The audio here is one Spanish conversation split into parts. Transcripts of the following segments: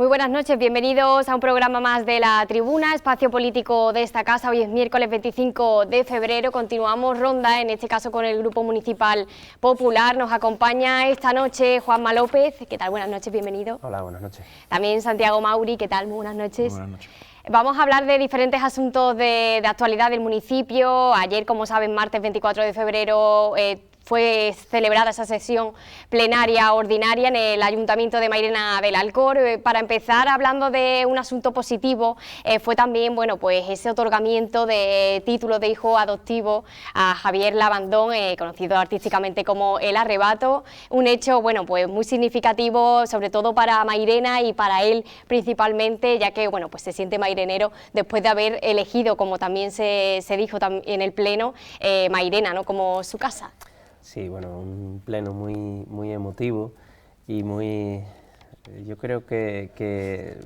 buenas noches, bienvenidos a un programa más de La Tribuna, espacio político de esta casa. Hoy es miércoles 25 de febrero, continuamos ronda, en este caso con el Grupo Municipal Popular. Nos acompaña esta noche Juanma López. ¿Qué tal? Buenas noches, bienvenido. Hola, buenas noches. También Santiago Mauri. ¿Qué tal? Muy buenas noches. Muy buenas noches. Vamos a hablar de diferentes asuntos de actualidad del municipio. Ayer, como saben, martes 24 de febrero, fue celebrada esa sesión plenaria ordinaria en el Ayuntamiento de Mairena del Alcor. Para empezar, hablando de un asunto positivo, fue también, bueno, pues ese otorgamiento de título de hijo adoptivo a Javier Labandón, conocido artísticamente como El Arrebato. Un hecho, bueno, pues muy significativo, sobre todo para Mairena y para él principalmente, ya que, bueno, pues se siente mairenero después de haber elegido, como también se dijo en el Pleno, Mairena, ¿no?, como su casa. Sí, bueno, un pleno muy emotivo y muy... Yo creo que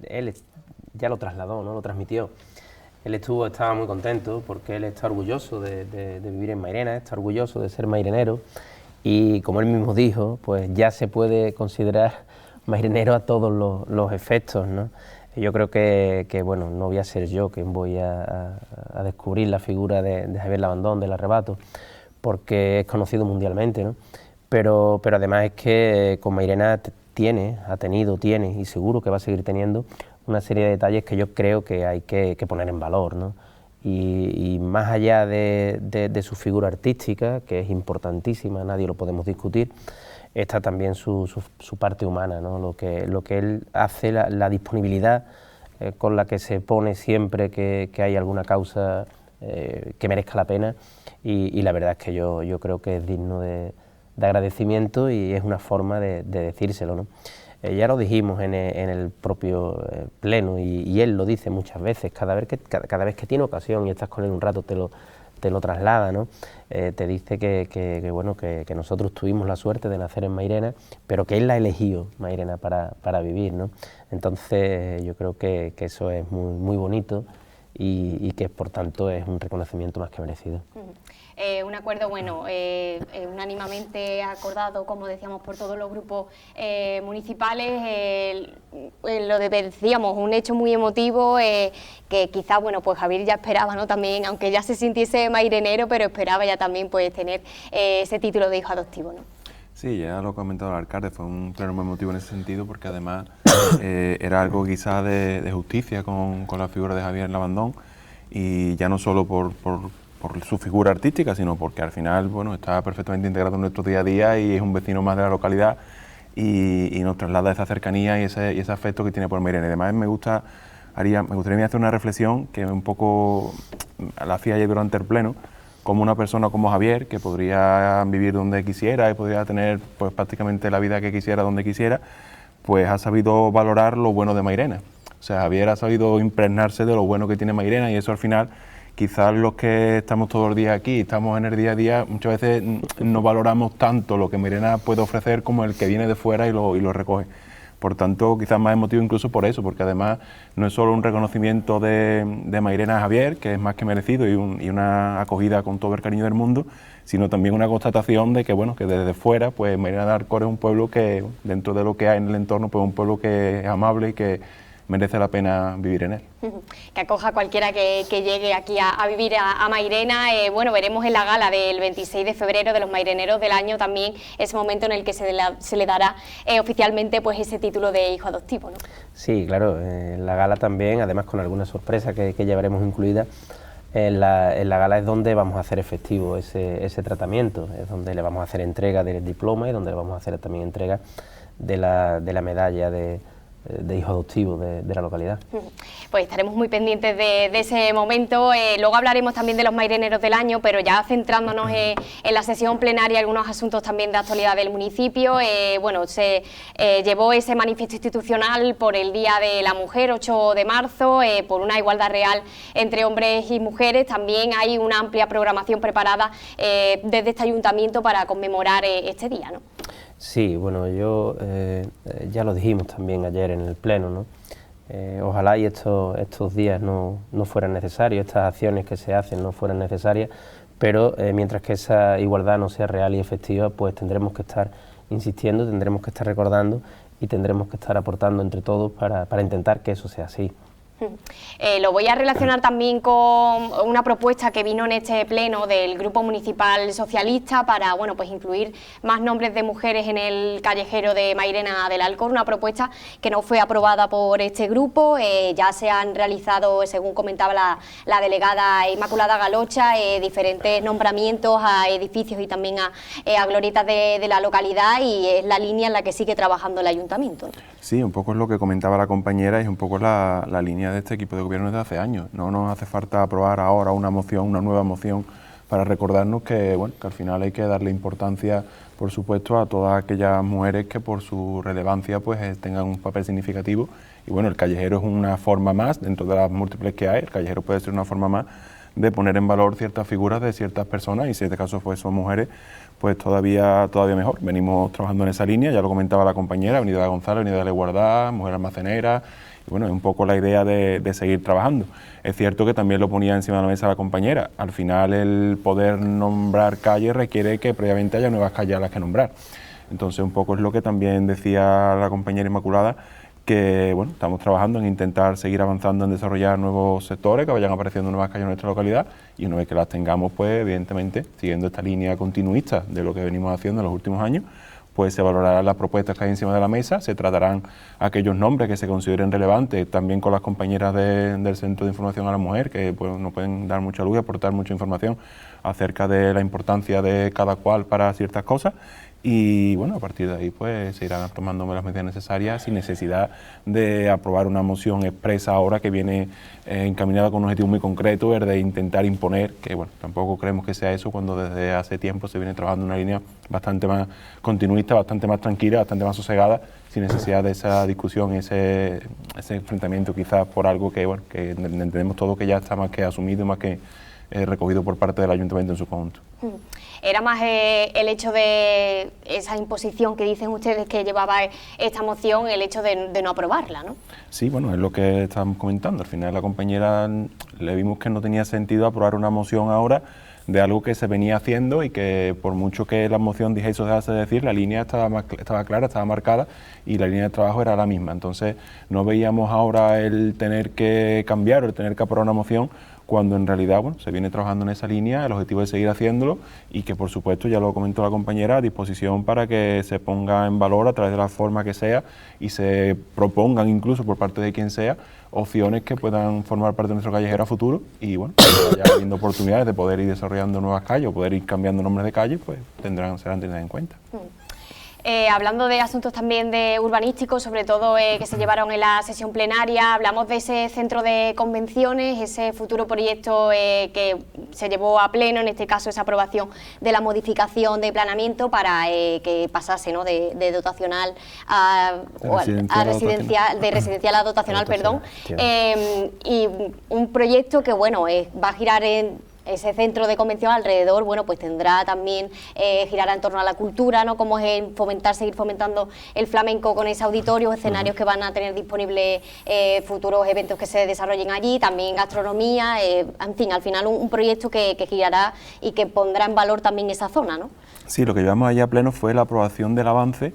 él ya lo trasladó, ¿no?, lo transmitió. Él estaba muy contento porque él está orgulloso de vivir en Mairena, está orgulloso de ser mairenero y, como él mismo dijo, pues ya se puede considerar mairenero a todos los efectos, ¿no? Yo creo que bueno, no voy a ser yo quien voy a descubrir la figura de Javier Labandón, del Arrebato, porque es conocido mundialmente, ¿no? Pero además es que con Mairena tiene y seguro que va a seguir teniendo una serie de detalles que yo creo que hay que poner en valor, ¿no? Y más allá de su figura artística, que es importantísima, nadie lo podemos discutir, está también su parte humana, ¿no? Lo que él hace, la disponibilidad con la que se pone siempre que hay alguna causa que merezca la pena, y la verdad es que yo creo que es digno de agradecimiento y es una forma de decírselo, ¿no? Ya lo dijimos en el propio pleno y él lo dice muchas veces, cada vez que tiene ocasión y estás con él un rato te lo traslada, ¿no? Te dice que bueno, que nosotros tuvimos la suerte de nacer en Mairena, pero que él la ha elegido, Mairena, para vivir, ¿no? Entonces yo creo que eso es muy bonito y que por tanto es un reconocimiento más que merecido. Un acuerdo, bueno, unánimamente acordado, como decíamos, por todos los grupos municipales. Lo decíamos, un hecho muy emotivo que quizás, bueno, pues Javier ya esperaba, ¿no?, también, aunque ya se sintiese mairenero, pero esperaba ya también pues tener ese título de hijo adoptivo, ¿no? Sí, ya lo ha comentado el alcalde, fue un pleno muy emotivo en ese sentido, porque además era algo quizás de justicia con la figura de Javier Labandón, y ya no solo por su figura artística, sino porque al final, bueno, está perfectamente integrado en nuestro día a día y es un vecino más de la localidad y nos traslada esa cercanía y ese afecto que tiene por Mairena. Además me gustaría hacer una reflexión que un poco la hacía ayer durante el pleno, como una persona como Javier, que podría vivir donde quisiera y podría tener pues prácticamente la vida que quisiera donde quisiera, pues ha sabido valorar lo bueno de Mairena. O sea, Javier ha sabido impregnarse de lo bueno que tiene Mairena, y eso al final, quizás los que estamos todos los días aquí, estamos en el día a día, muchas veces no valoramos tanto lo que Mairena puede ofrecer como el que viene de fuera y lo recoge. Por tanto, quizás más emotivo incluso por eso, porque además no es solo un reconocimiento de Mairena a Javier, que es más que merecido, y una acogida con todo el cariño del mundo, sino también una constatación de que, bueno, que desde fuera, pues Mairena del Alcor es un pueblo que, dentro de lo que hay en el entorno, pues un pueblo que es amable y que merece la pena vivir en él. Que acoja a cualquiera que llegue aquí a vivir a Mairena. Bueno, veremos en la gala del 26 de febrero de los Maireneros del año también ese momento en el que se le dará oficialmente pues ese título de hijo adoptivo, ¿no? Sí, claro, en la gala también, además con alguna sorpresa que llevaremos incluida, en la gala es donde vamos a hacer efectivo ese tratamiento, es donde le vamos a hacer entrega del diploma y donde le vamos a hacer también entrega de la medalla de hijo adoptivo de la localidad. Pues estaremos muy pendientes de ese momento. Luego hablaremos también de los maireneros del año, pero ya centrándonos en la sesión plenaria, algunos asuntos también de actualidad del municipio. Bueno, se llevó ese manifiesto institucional por el Día de la Mujer, 8 de marzo, por una igualdad real entre hombres y mujeres. También hay una amplia programación preparada desde este ayuntamiento para conmemorar este día, ¿no? Sí, bueno, ya lo dijimos también ayer en el pleno, ¿no? Ojalá y estos días no fueran necesarios, estas acciones que se hacen no fueran necesarias, pero mientras que esa igualdad no sea real y efectiva, pues tendremos que estar insistiendo, tendremos que estar recordando y tendremos que estar aportando entre todos para intentar que eso sea así. Lo voy a relacionar también con una propuesta que vino en este pleno del Grupo Municipal Socialista para, bueno, pues incluir más nombres de mujeres en el callejero de Mairena del Alcor, una propuesta que no fue aprobada por este grupo. Ya se han realizado, según comentaba la delegada Inmaculada Galocha, diferentes nombramientos a edificios y también a glorietas de la localidad, y es la línea en la que sigue trabajando el ayuntamiento, ¿no? Sí, un poco es lo que comentaba la compañera, y es un poco la línea de este equipo de gobierno desde hace años. No nos hace falta aprobar ahora una nueva moción para recordarnos que, bueno, que al final hay que darle importancia, por supuesto, a todas aquellas mujeres que por su relevancia pues tengan un papel significativo. Y bueno, el callejero es una forma más, dentro de las múltiples que hay, el callejero puede ser una forma más de poner en valor ciertas figuras de ciertas personas, y si en este caso pues son mujeres, pues todavía mejor. Venimos trabajando en esa línea, ya lo comentaba la compañera, Avenida González, Avenida de la Igualdad, Mujer Almacenera, y bueno, es un poco la idea de seguir trabajando. Es cierto que también lo ponía encima de la mesa la compañera, al final el poder nombrar calles requiere que previamente haya nuevas calles a las que nombrar. Entonces un poco es lo que también decía la compañera Inmaculada, que bueno, estamos trabajando en intentar seguir avanzando en desarrollar nuevos sectores, que vayan apareciendo nuevas calles en nuestra localidad, y una vez que las tengamos, pues evidentemente, siguiendo esta línea continuista de lo que venimos haciendo en los últimos años, pues se valorarán las propuestas que hay encima de la mesa, se tratarán aquellos nombres que se consideren relevantes, también con las compañeras del Centro de Información a la Mujer, que pues, nos pueden dar mucha luz y aportar mucha información acerca de la importancia de cada cual para ciertas cosas. Y bueno, a partir de ahí pues se irán tomando las medidas necesarias sin necesidad de aprobar una moción expresa ahora que viene encaminada con un objetivo muy concreto, el de intentar imponer, que bueno, tampoco creemos que sea eso, cuando desde hace tiempo se viene trabajando en una línea bastante más continuista, bastante más tranquila, bastante más sosegada, sin necesidad de esa discusión, ese enfrentamiento quizás por algo que bueno, que entendemos todos que ya está más que asumido y más que recogido por parte del ayuntamiento en su conjunto. Era más el hecho de esa imposición que dicen ustedes que llevaba esta moción, el hecho de no aprobarla, ¿no? Sí, bueno, es lo que estábamos comentando. Al final la compañera le vimos que no tenía sentido aprobar una moción ahora de algo que se venía haciendo y que por mucho que la moción dijese o dejase de decir, la línea estaba clara, estaba marcada y la línea de trabajo era la misma. Entonces no veíamos ahora el tener que cambiar o el tener que aprobar una moción, cuando en realidad bueno, se viene trabajando en esa línea, el objetivo es seguir haciéndolo y que por supuesto, ya lo comentó la compañera, a disposición para que se ponga en valor a través de la forma que sea y se propongan incluso por parte de quien sea opciones que puedan formar parte de nuestro callejero a futuro y bueno, ya habiendo oportunidades de poder ir desarrollando nuevas calles o poder ir cambiando nombres de calles, pues serán tenidas en cuenta. Hablando de asuntos también de urbanísticos, sobre todo que se llevaron en la sesión plenaria, hablamos de ese centro de convenciones, ese futuro proyecto que se llevó a pleno, en este caso esa aprobación de la modificación de planeamiento para que pasase, ¿no?, de dotacional a residencial, de residencial a dotacional, perdón, y un proyecto que bueno, va a girar en ese centro de convención alrededor, bueno, pues tendrá también, girará en torno a la cultura, ¿no?, como es seguir fomentando el flamenco con ese auditorio, escenarios que van a tener disponibles, futuros eventos que se desarrollen allí, también gastronomía, en fin, al final un proyecto que girará y que pondrá en valor también esa zona, ¿no? Sí, lo que llevamos allá a pleno fue la aprobación del avance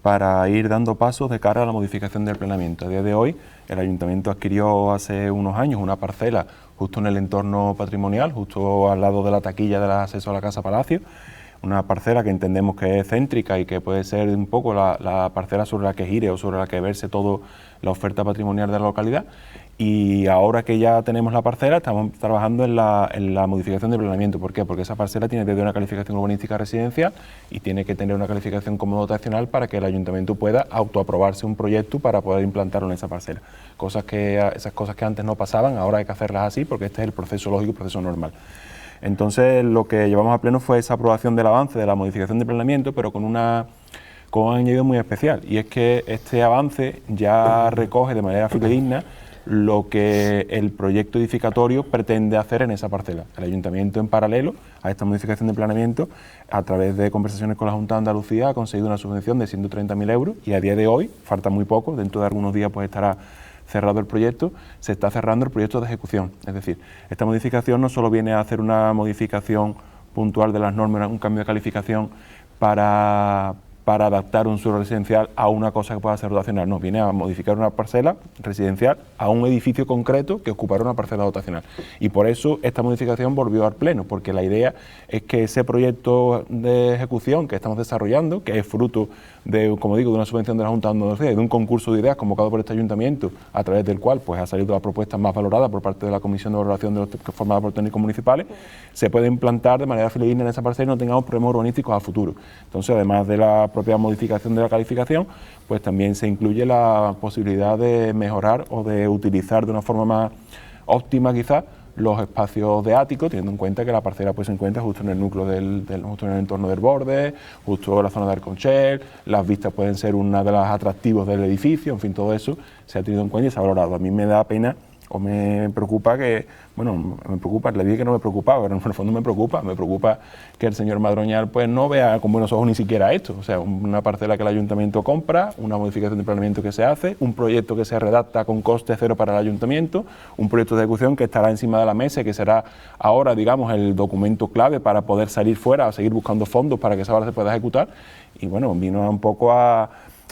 para ir dando pasos de cara a la modificación del planeamiento. A día de hoy, el ayuntamiento adquirió hace unos años una parcela justo en el entorno patrimonial, justo al lado de la taquilla del acceso a la Casa Palacio, una parcela que entendemos que es céntrica y que puede ser un poco la parcela sobre la que gire o sobre la que verse toda la oferta patrimonial de la localidad. Y ahora que ya tenemos la parcela, estamos trabajando en la modificación del planeamiento. ¿Por qué? Porque esa parcela tiene desde una calificación urbanística residencial y tiene que tener una calificación como dotacional para que el ayuntamiento pueda autoaprobarse un proyecto para poder implantarlo en esa parcela. Esas cosas que antes no pasaban, ahora hay que hacerlas así porque este es el proceso lógico, el proceso normal. Entonces lo que llevamos a pleno fue esa aprobación del avance de la modificación del planeamiento, pero con un añadido muy especial, y es que este avance ya recoge de manera fidedigna lo que el proyecto edificatorio pretende hacer en esa parcela. El ayuntamiento, en paralelo a esta modificación de planeamiento, a través de conversaciones con la Junta de Andalucía, ha conseguido una subvención de 130.000 euros y a día de hoy, falta muy poco, dentro de algunos días pues estará cerrado el proyecto, se está cerrando el proyecto de ejecución. Es decir, esta modificación no solo viene a hacer una modificación puntual de las normas, un cambio de calificación para para adaptar un suelo residencial a una cosa que pueda ser dotacional, no, viene a modificar una parcela residencial a un edificio concreto que ocupará una parcela dotacional. Y por eso esta modificación volvió al Pleno, porque la idea es que ese proyecto de ejecución que estamos desarrollando, que es fruto de, como digo, de una subvención de la Junta de Andalucía y de un concurso de ideas convocado por este ayuntamiento, a través del cual pues ha salido la propuesta más valorada por parte de la Comisión de Valoración de los formada por técnicos municipales, se puede implantar de manera fidedigna en esa parcela y no tengamos problemas urbanísticos a futuro. Entonces, además de la propia modificación de la calificación, pues también se incluye la posibilidad de mejorar o de utilizar de una forma más óptima quizás los espacios de ático, teniendo en cuenta que la parcela pues se encuentra justo en el núcleo justo en el entorno del borde, justo en la zona de Arconchel, las vistas pueden ser una de las atractivos del edificio, en fin, todo eso se ha tenido en cuenta y se ha valorado. A mí me da pena o me preocupa que, bueno, me preocupa, le dije que no me preocupaba, pero en el fondo me preocupa que el señor Madroñal pues no vea con buenos ojos ni siquiera esto, o sea, una parcela que el ayuntamiento compra, una modificación de planeamiento que se hace, un proyecto que se redacta con coste cero para el ayuntamiento, un proyecto de ejecución que estará encima de la mesa y que será ahora, digamos, el documento clave para poder salir fuera, a seguir buscando fondos para que esa obra se pueda ejecutar, y bueno, vino un poco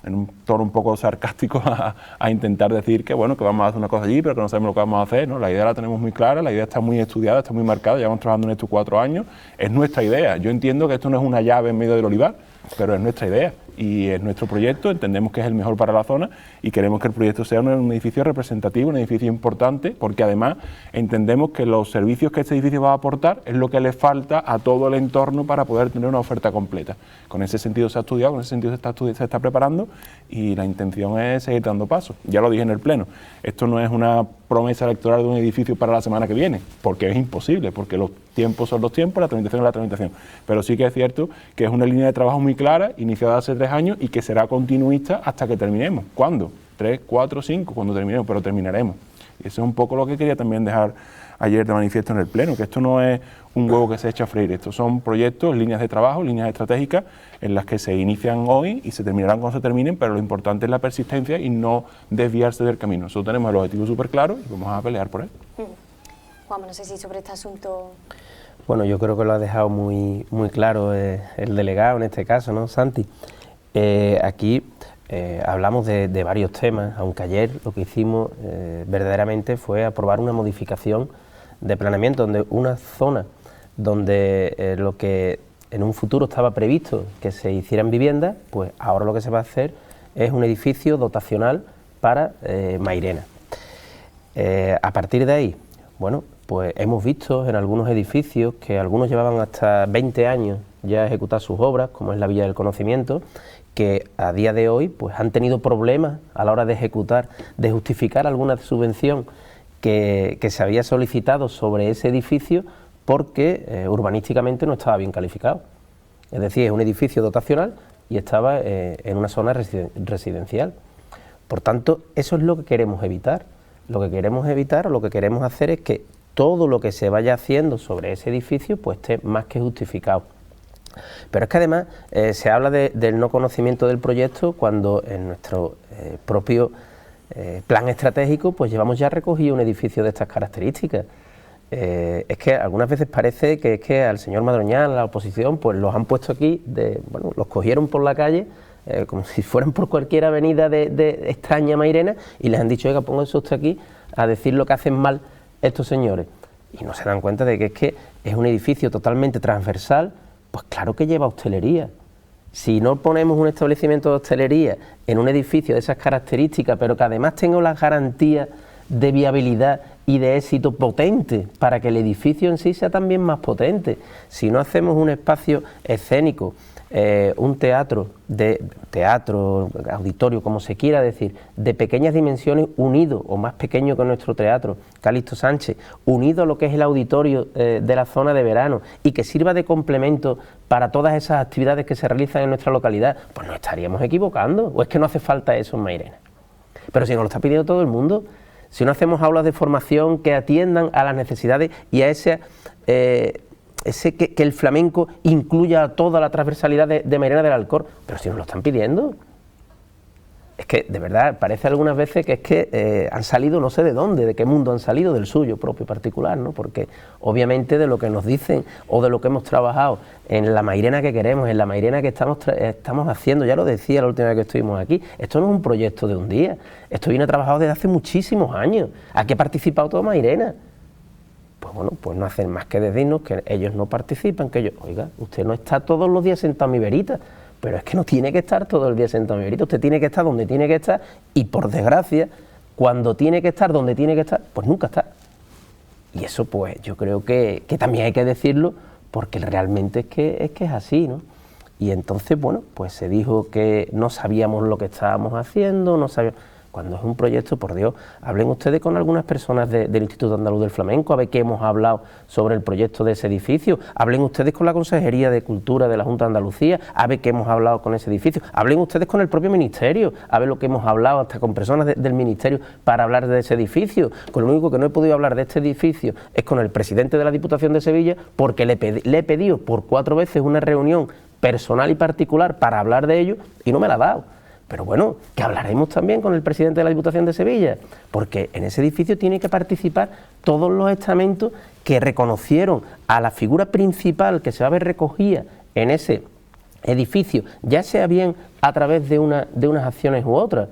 en un tono un poco sarcástico a intentar decir que bueno, que vamos a hacer una cosa allí, pero que no sabemos lo que vamos a hacer, ¿no? La idea la tenemos muy clara, la idea está muy estudiada, está muy marcada, llevamos trabajando en esto 4 años, es nuestra idea. Yo entiendo que esto no es una llave en medio del olivar, pero es nuestra idea y es nuestro proyecto, entendemos que es el mejor para la zona y queremos que el proyecto sea un edificio representativo, un edificio importante, porque además entendemos que los servicios que este edificio va a aportar es lo que le falta a todo el entorno para poder tener una oferta completa. Con ese sentido se ha estudiado, con ese sentido se está preparando y la intención es seguir dando pasos. Ya lo dije en el Pleno, esto no es una promesa electoral de un edificio para la semana que viene, porque es imposible, porque los tiempos son los tiempos, la tramitación es la tramitación. Pero sí que es cierto que es una línea de trabajo muy clara, iniciada hace 3 años y que será continuista hasta que terminemos. ¿Cuándo? 3, 4, 5, cuando terminemos, pero terminaremos. Y eso es un poco lo que quería también dejar ayer de manifiesto en el Pleno, que esto no es un huevo que se echa a freír, estos son proyectos, líneas de trabajo, líneas estratégicas en las que se inician hoy y se terminarán cuando se terminen, pero lo importante es la persistencia y no desviarse del camino. Nosotros tenemos el objetivo súper claro y vamos a pelear por él. Juan, no sé si sobre este asunto... Bueno, yo creo que lo ha dejado muy claro el delegado en este caso, ¿no, Santi? Aquí hablamos de varios temas, aunque ayer lo que hicimos verdaderamente fue aprobar una modificación de planeamiento, donde una zona donde lo que en un futuro estaba previsto que se hicieran viviendas, pues ahora lo que se va a hacer es un edificio dotacional para Mairena. A partir de ahí, bueno, pues hemos visto en algunos edificios que algunos llevaban hasta 20 años ya a ejecutar sus obras, como es la Villa del Conocimiento, que a día de hoy pues han tenido problemas a la hora de ejecutar, de justificar alguna subvención que se había solicitado sobre ese edificio porque urbanísticamente no estaba bien calificado. Es decir, es un edificio dotacional y estaba en una zona residencial. Por tanto, eso es lo que queremos evitar. Lo que queremos evitar o lo que queremos hacer es que todo lo que se vaya haciendo sobre ese edificio pues esté más que justificado. Pero es que además se habla del no conocimiento del proyecto cuando en nuestro propio plan estratégico pues llevamos ya recogido un edificio de estas características. Es que algunas veces parece que es que al señor Madroñal, a la oposición, pues los han puesto aquí, bueno, los cogieron por la calle como si fueran por cualquier avenida de extraña Mairena y les han dicho, oiga, pónganse usted aquí a decir lo que hacen mal estos señores. Y no se dan cuenta de que es un edificio totalmente transversal, pues claro que lleva hostelería. Si no ponemos un establecimiento de hostelería en un edificio de esas características, pero que además tenga las garantías de viabilidad y de éxito potente para que el edificio en sí sea también más potente, si no hacemos un espacio escénico, un teatro, auditorio, como se quiera decir, de pequeñas dimensiones unido o más pequeño que nuestro teatro, Calixto Sánchez, unido a lo que es el auditorio de la zona de verano y que sirva de complemento para todas esas actividades que se realizan en nuestra localidad, pues nos estaríamos equivocando, o es que no hace falta eso en Mairena. Pero si nos lo está pidiendo todo el mundo, si no hacemos aulas de formación que atiendan a las necesidades y a que el flamenco incluya toda la transversalidad de Mairena del Alcor, pero si nos lo están pidiendo. es que de verdad parece algunas veces que es que han salido no sé de dónde, de qué mundo han salido, del suyo propio particular, ¿no? Porque obviamente de lo que nos dicen o de lo que hemos trabajado en la Mairena que queremos, en la Mairena que estamos haciendo, ya lo decía la última vez que estuvimos aquí, esto no es un proyecto de un día, esto viene trabajado desde hace muchísimos años, aquí ha participado toda Mairena. Pues bueno, pues no hacen más que decirnos que ellos no participan, que ellos, oiga, usted no está todos los días sentado a mi verita, pero es que no tiene que estar todo el día sentado a mi verita, usted tiene que estar donde tiene que estar y por desgracia, cuando tiene que estar donde tiene que estar, pues nunca está. Y eso pues yo creo que también hay que decirlo porque realmente es que es así, ¿no? Y entonces, bueno, pues se dijo que no sabíamos lo que estábamos haciendo, no sabíamos... Cuando es un proyecto, por Dios, hablen ustedes con algunas personas del Instituto Andaluz del Flamenco, a ver qué hemos hablado sobre el proyecto de ese edificio, hablen ustedes con la Consejería de Cultura de la Junta de Andalucía, a ver qué hemos hablado con ese edificio, hablen ustedes con el propio Ministerio, a ver lo que hemos hablado hasta con personas del Ministerio para hablar de ese edificio. Con lo único que no he podido hablar de este edificio es con el presidente de la Diputación de Sevilla, porque le he pedido por 4 veces una reunión personal y particular para hablar de ello y no me la ha dado. Pero bueno, que hablaremos también con el presidente de la Diputación de Sevilla, porque en ese edificio tienen que participar todos los estamentos que reconocieron a la figura principal que se va a ver recogida en ese edificio, ya sea bien a través de unas acciones u otras.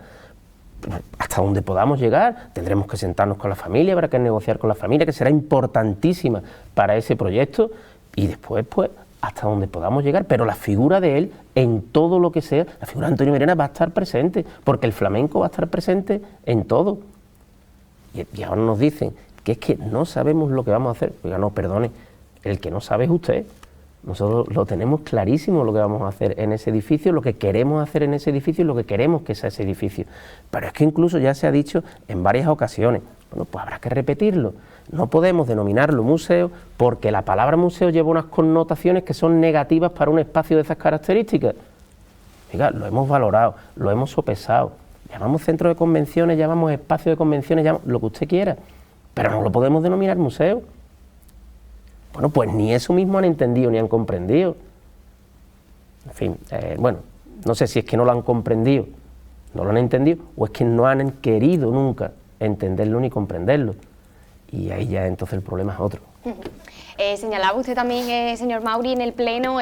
Hasta donde podamos llegar, tendremos que sentarnos con la familia, habrá que negociar con la familia, que será importantísima para ese proyecto, y después, pues, hasta donde podamos llegar, pero la figura de él, en todo lo que sea, la figura de Antonio Mairena va a estar presente, porque el flamenco va a estar presente en todo. Y ahora nos dicen que es que no sabemos lo que vamos a hacer. Oiga, no, perdone, el que no sabe es usted. Nosotros lo tenemos clarísimo lo que vamos a hacer en ese edificio, lo que queremos hacer en ese edificio y lo que queremos que sea ese edificio. Pero es que incluso ya se ha dicho en varias ocasiones, bueno, pues habrá que repetirlo. No podemos denominarlo museo porque la palabra museo lleva unas connotaciones que son negativas para un espacio de esas características. Oiga, lo hemos valorado, lo hemos sopesado. Llamamos centro de convenciones, llamamos espacio de convenciones, llamamos lo que usted quiera, pero no lo podemos denominar museo. Bueno, pues ni eso mismo han entendido ni han comprendido. En fin, bueno, no sé si es que no lo han comprendido, no lo han entendido, o es que no han querido nunca entenderlo ni comprenderlo. Y ahí ya entonces el problema es otro. Señalaba usted también, señor Mauri, en el Pleno,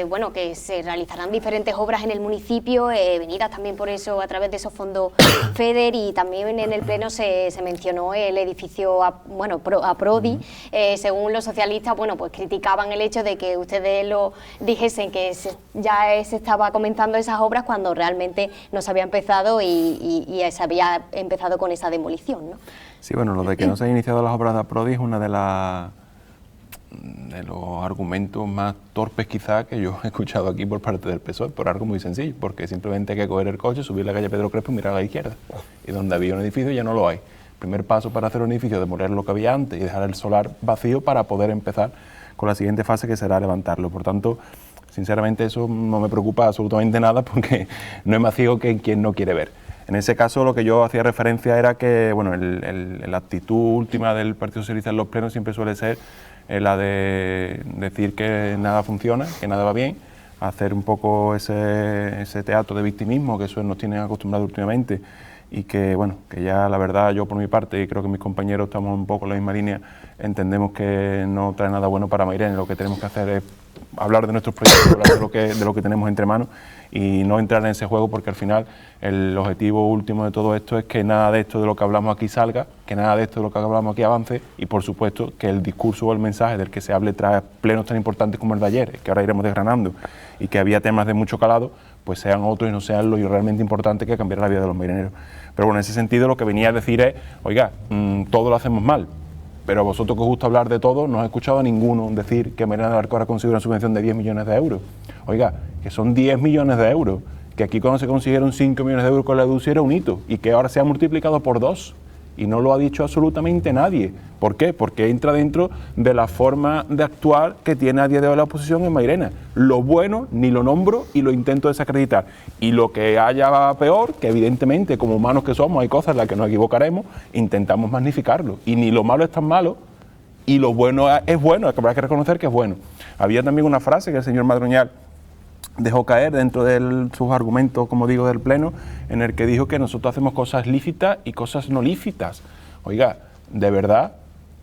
bueno, que se realizarán diferentes obras en el municipio, venidas también por eso a través de esos fondos FEDER, y también en el Pleno se mencionó el edificio a Prodi. Según los socialistas, bueno, pues criticaban el hecho de que ustedes lo dijesen que ya se estaba comenzando esas obras cuando realmente no se había empezado y se había empezado con esa demolición, ¿no? Sí, bueno, lo de que no se han iniciado las obras de Prodi es una de los argumentos más torpes quizá que yo he escuchado aquí por parte del PSOE, por algo muy sencillo, porque simplemente hay que coger el coche, subir la calle Pedro Crespo y mirar a la izquierda, y donde había un edificio ya no lo hay. El primer paso para hacer un edificio es demoler lo que había antes y dejar el solar vacío para poder empezar con la siguiente fase, que será levantarlo. Por tanto, sinceramente eso no me preocupa absolutamente nada, porque no es más ciego que quien no quiere ver. En ese caso lo que yo hacía referencia era que, bueno, la actitud última del Partido Socialista en los plenos siempre suele ser la de decir que nada funciona, que nada va bien, hacer un poco ese teatro de victimismo que eso nos tienen acostumbrados últimamente, y que, bueno, que ya la verdad yo por mi parte, y creo que mis compañeros estamos un poco en la misma línea, entendemos que no trae nada bueno para Mairena. Lo que tenemos que hacer es hablar de nuestros proyectos, hablar de lo que tenemos entre manos y no entrar en ese juego, porque al final el objetivo último de todo esto es que nada de esto de lo que hablamos aquí salga, que nada de esto de lo que hablamos aquí avance, y por supuesto que el discurso o el mensaje del que se hable tras plenos tan importantes como el de ayer, que ahora iremos desgranando, y que había temas de mucho calado, pues sean otros y no sean los realmente importantes que cambiar la vida de los marineros. Pero bueno, en ese sentido lo que venía a decir es, oiga, todo lo hacemos mal, pero a vosotros que os gusta hablar de todo, no he escuchado a ninguno decir que Mairena del Arco ahora consigue una subvención de 10 millones de euros. Oiga, que son 10 millones de euros, que aquí cuando se consiguieron 5 millones de euros con la EDUCI era un hito, y que ahora se ha multiplicado por 2, y no lo ha dicho absolutamente nadie. ¿Por qué? Porque entra dentro de la forma de actuar que tiene a día de hoy la oposición en Mairena. Lo bueno ni lo nombro y lo intento desacreditar. Y lo que haya peor, que evidentemente como humanos que somos hay cosas en las que nos equivocaremos, intentamos magnificarlo. Y ni lo malo es tan malo y lo bueno es bueno, habrá que reconocer que es bueno. Había también una frase que el señor Madroñal dejó caer dentro de sus argumentos, como digo, del Pleno, en el que dijo que nosotros hacemos cosas lícitas y cosas no lícitas. Oiga, de verdad,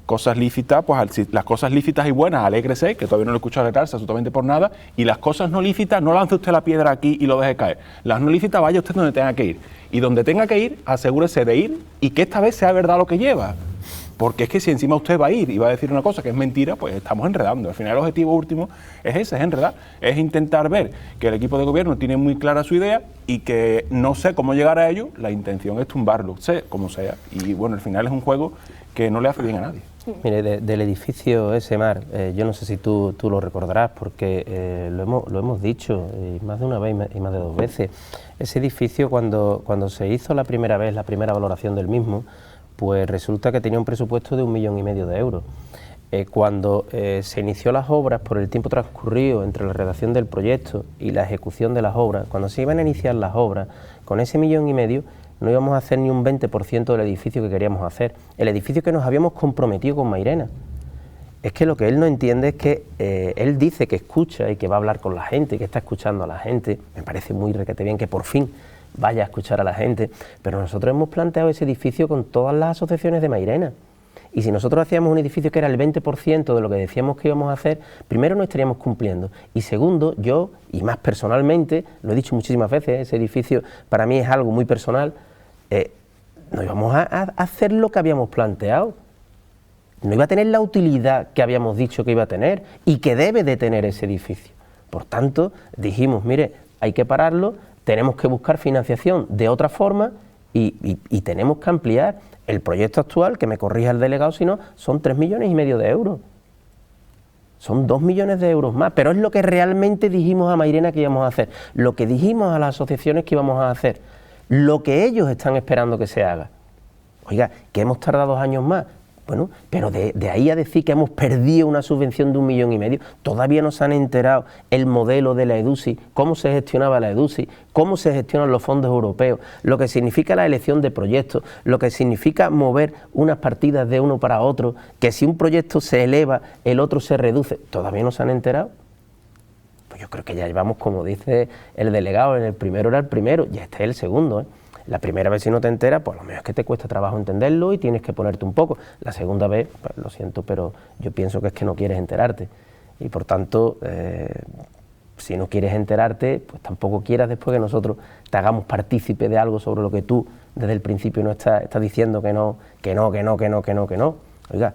cosas lícitas, pues si las cosas lícitas y buenas, alégrese, que todavía no lo he escuchado alegrarse absolutamente por nada, y las cosas no lícitas, no lance usted la piedra aquí y lo deje caer. Las no lícitas, vaya usted donde tenga que ir. Y donde tenga que ir, asegúrese de ir y que esta vez sea verdad lo que lleva. Porque es que si encima usted va a ir y va a decir una cosa que es mentira, pues estamos enredando. Al final el objetivo último es ese, es enredar. Es intentar ver que el equipo de gobierno tiene muy clara su idea y que no sé cómo llegar a ello, la intención es tumbarlo, sé como sea. Y bueno, al final es un juego que no le hace bien a nadie. Mire, del edificio ese, Mar, yo no sé si tú lo recordarás, porque lo hemos dicho más de una vez y más de dos veces. Ese edificio, cuando se hizo la primera vez, la primera valoración del mismo, pues resulta que tenía un presupuesto de 1,5 millones de euros. Cuando se inició las obras, por el tiempo transcurrido entre la redacción del proyecto y la ejecución de las obras, cuando se iban a iniciar las obras, con ese 1,5 millones no íbamos a hacer ni un 20% del edificio que queríamos hacer, el edificio que nos habíamos comprometido con Mairena. Es que lo que él no entiende es que él dice que escucha y que va a hablar con la gente y que está escuchando a la gente. Me parece muy requete bien que por fin vaya a escuchar a la gente, pero nosotros hemos planteado ese edificio con todas las asociaciones de Mairena. Y si nosotros hacíamos un edificio que era el 20% de lo que decíamos que íbamos a hacer, primero no estaríamos cumpliendo. Y segundo, yo, y más personalmente, lo he dicho muchísimas veces, ese edificio para mí es algo muy personal, no íbamos a hacer lo que habíamos planteado. No iba a tener la utilidad que habíamos dicho que iba a tener y que debe de tener ese edificio. Por tanto, dijimos, mire, hay que pararlo, tenemos que buscar financiación de otra forma y tenemos que ampliar. El proyecto actual, que me corrija el delegado si no, son 3,5 millones de euros. Son 2 millones de euros más, pero es lo que realmente dijimos a Mairena que íbamos a hacer, lo que dijimos a las asociaciones que íbamos a hacer, lo que ellos están esperando que se haga. Oiga, que hemos tardado 2 años más. Bueno, pero de ahí a decir que hemos perdido una subvención de 1,5 millones, todavía no se han enterado el modelo de la EDUSI, cómo se gestionaba la EDUSI, cómo se gestionan los fondos europeos, lo que significa la elección de proyectos, lo que significa mover unas partidas de uno para otro, que si un proyecto se eleva, el otro se reduce, todavía no se han enterado. Pues yo creo que ya llevamos, como dice el delegado, en el primero era el primero, ya este es el segundo, La primera vez si no te enteras, pues a lo mejor es que te cuesta trabajo entenderlo y tienes que ponerte un poco. La segunda vez, pues lo siento, pero yo pienso que es que no quieres enterarte. Y por tanto, si no quieres enterarte, pues tampoco quieras después que nosotros te hagamos partícipe de algo sobre lo que tú desde el principio no estás diciendo que no. Oiga,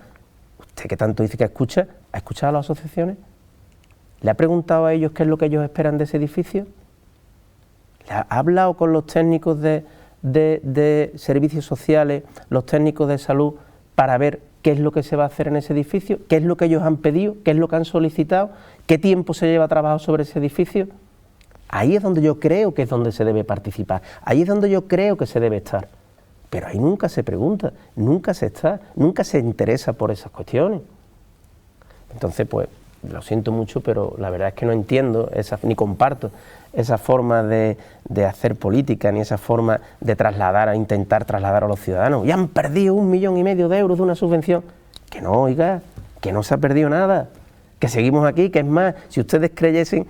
usted que tanto dice que escucha, ¿ha escuchado a las asociaciones? ¿Le ha preguntado a ellos qué es lo que ellos esperan de ese edificio? ¿Le ha hablado con los técnicos de servicios sociales, los técnicos de salud, para ver qué es lo que se va a hacer en ese edificio, qué es lo que ellos han pedido, qué es lo que han solicitado, qué tiempo se lleva trabajado sobre ese edificio? Ahí es donde yo creo que es donde se debe participar, ahí es donde yo creo que se debe estar. Pero ahí nunca se pregunta, nunca se está, nunca se interesa por esas cuestiones. Entonces, pues, lo siento mucho, pero la verdad es que no entiendo, ni comparto esa forma de hacer política, ni esa forma de intentar trasladar a los ciudadanos. Ya han perdido 1,5 millones de euros de una subvención. Que no, oiga, que no se ha perdido nada, que seguimos aquí, que es más, si ustedes creyesen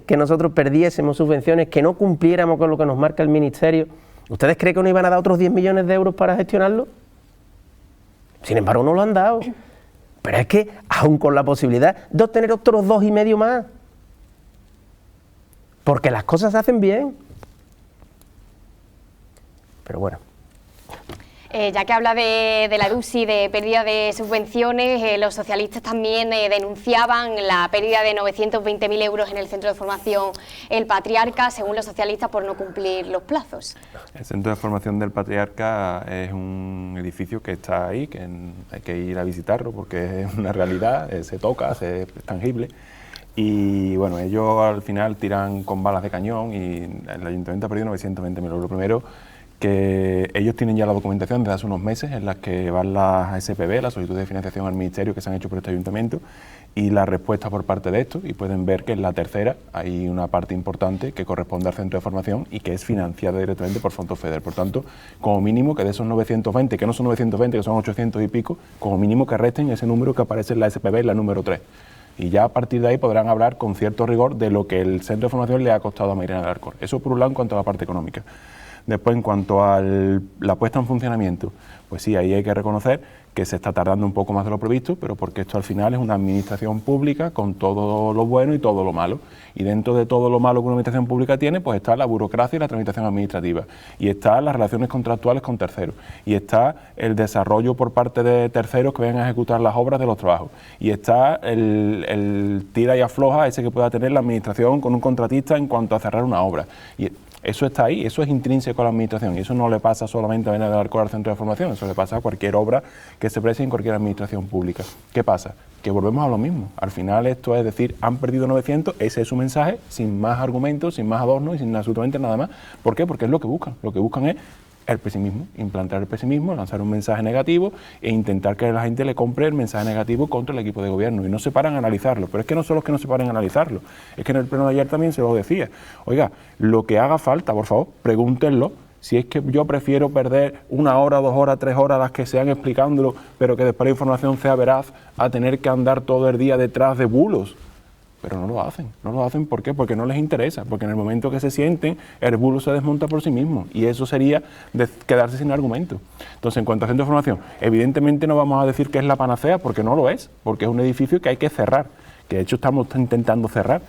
que nosotros perdiésemos subvenciones, que no cumpliéramos con lo que nos marca el Ministerio, ¿ustedes creen que nos iban a dar otros 10 millones de euros para gestionarlo? Sin embargo, no lo han dado. Pero es que, aún con la posibilidad de obtener otros 2,5 más, porque las cosas se hacen bien. Pero bueno. Ya que habla de la EDUSI, de pérdida de subvenciones, los socialistas también denunciaban la pérdida de 920.000 euros en el centro de formación El Patriarca, según los socialistas, por no cumplir los plazos. El centro de formación del Patriarca es un edificio que está ahí, que hay que ir a visitarlo porque es una realidad, se toca, es tangible. Y bueno, ellos al final tiran con balas de cañón y el ayuntamiento ha perdido 920.000 euros. Primero, que ellos tienen ya la documentación desde hace unos meses en las que van las SPB, las solicitudes de financiación al Ministerio que se han hecho por este ayuntamiento, y la respuesta por parte de esto, y pueden ver que en la tercera hay una parte importante que corresponde al centro de formación y que es financiada directamente por fondos FEDER. Por tanto, como mínimo que de esos 920, que no son 920, que son 800 y pico, como mínimo que resten ese número que aparece en la SPB, en la número 3. Y ya a partir de ahí podrán hablar con cierto rigor de lo que el centro de formación le ha costado a Mairena del Alcor. Eso por un lado en cuanto a la parte económica. Después, en cuanto a la puesta en funcionamiento, pues sí, ahí hay que reconocer que se está tardando un poco más de lo previsto, pero porque esto al final es una administración pública con todo lo bueno y todo lo malo. Y dentro de todo lo malo que una administración pública tiene, pues está la burocracia y la tramitación administrativa. Y están las relaciones contractuales con terceros. Y está el desarrollo por parte de terceros que vayan a ejecutar las obras de los trabajos. Y está el tira y afloja ese que pueda tener la administración con un contratista en cuanto a cerrar una obra. Y eso está ahí, eso es intrínseco a la administración y eso no le pasa solamente a Mairena del Alcor al centro de formación, eso le pasa a cualquier obra que se precie en cualquier administración pública. ¿Qué pasa? Que volvemos a lo mismo. Al final esto es decir, han perdido 900, ese es su mensaje, sin más argumentos, sin más adornos y sin absolutamente nada más. ¿Por qué? Porque es lo que buscan. Lo que buscan es el pesimismo, implantar el pesimismo, lanzar un mensaje negativo e intentar que la gente le compre el mensaje negativo contra el equipo de gobierno y no se paran a analizarlo. Pero es que no solo es que no se paren a analizarlo, es que en el pleno de ayer también se lo decía. Oiga, lo que haga falta, por favor, pregúntenlo. Si es que yo prefiero perder 1 hora, 2 horas, 3 horas las que sean explicándolo, pero que después la información sea veraz, a tener que andar todo el día detrás de bulos. Pero no lo hacen, ¿por qué? Porque no les interesa, porque en el momento que se sienten, el bulo se desmonta por sí mismo y eso sería quedarse sin argumento. Entonces, en cuanto a centro de formación, evidentemente no vamos a decir que es la panacea, porque no lo es, porque es un edificio que hay que cerrar, que de hecho estamos intentando cerrar.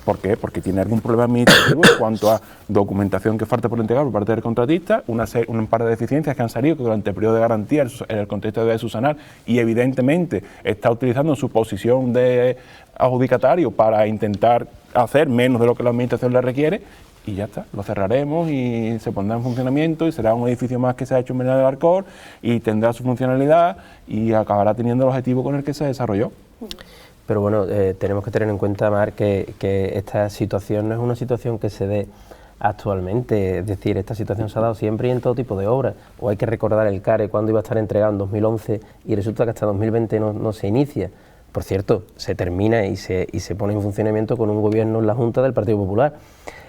¿Por qué? Porque tiene algún problema administrativo en cuanto a documentación que falta por entregar por parte del contratista, un par de deficiencias que han salido que durante el periodo de garantía en el contexto debe subsanar y evidentemente está utilizando su posición de adjudicatario para intentar hacer menos de lo que la administración le requiere y ya está, lo cerraremos y se pondrá en funcionamiento y será un edificio más que se ha hecho en Mairena del Alcor y tendrá su funcionalidad y acabará teniendo el objetivo con el que se desarrolló. Pero bueno, tenemos que tener en cuenta, Mar, que esta situación no es una situación que se dé actualmente, es decir, esta situación se ha dado siempre y en todo tipo de obras. O hay que recordar el CARE cuando iba a estar entregado en 2011 y resulta que hasta 2020 no se inicia. Por cierto, se termina y se pone en funcionamiento con un gobierno en la Junta del Partido Popular.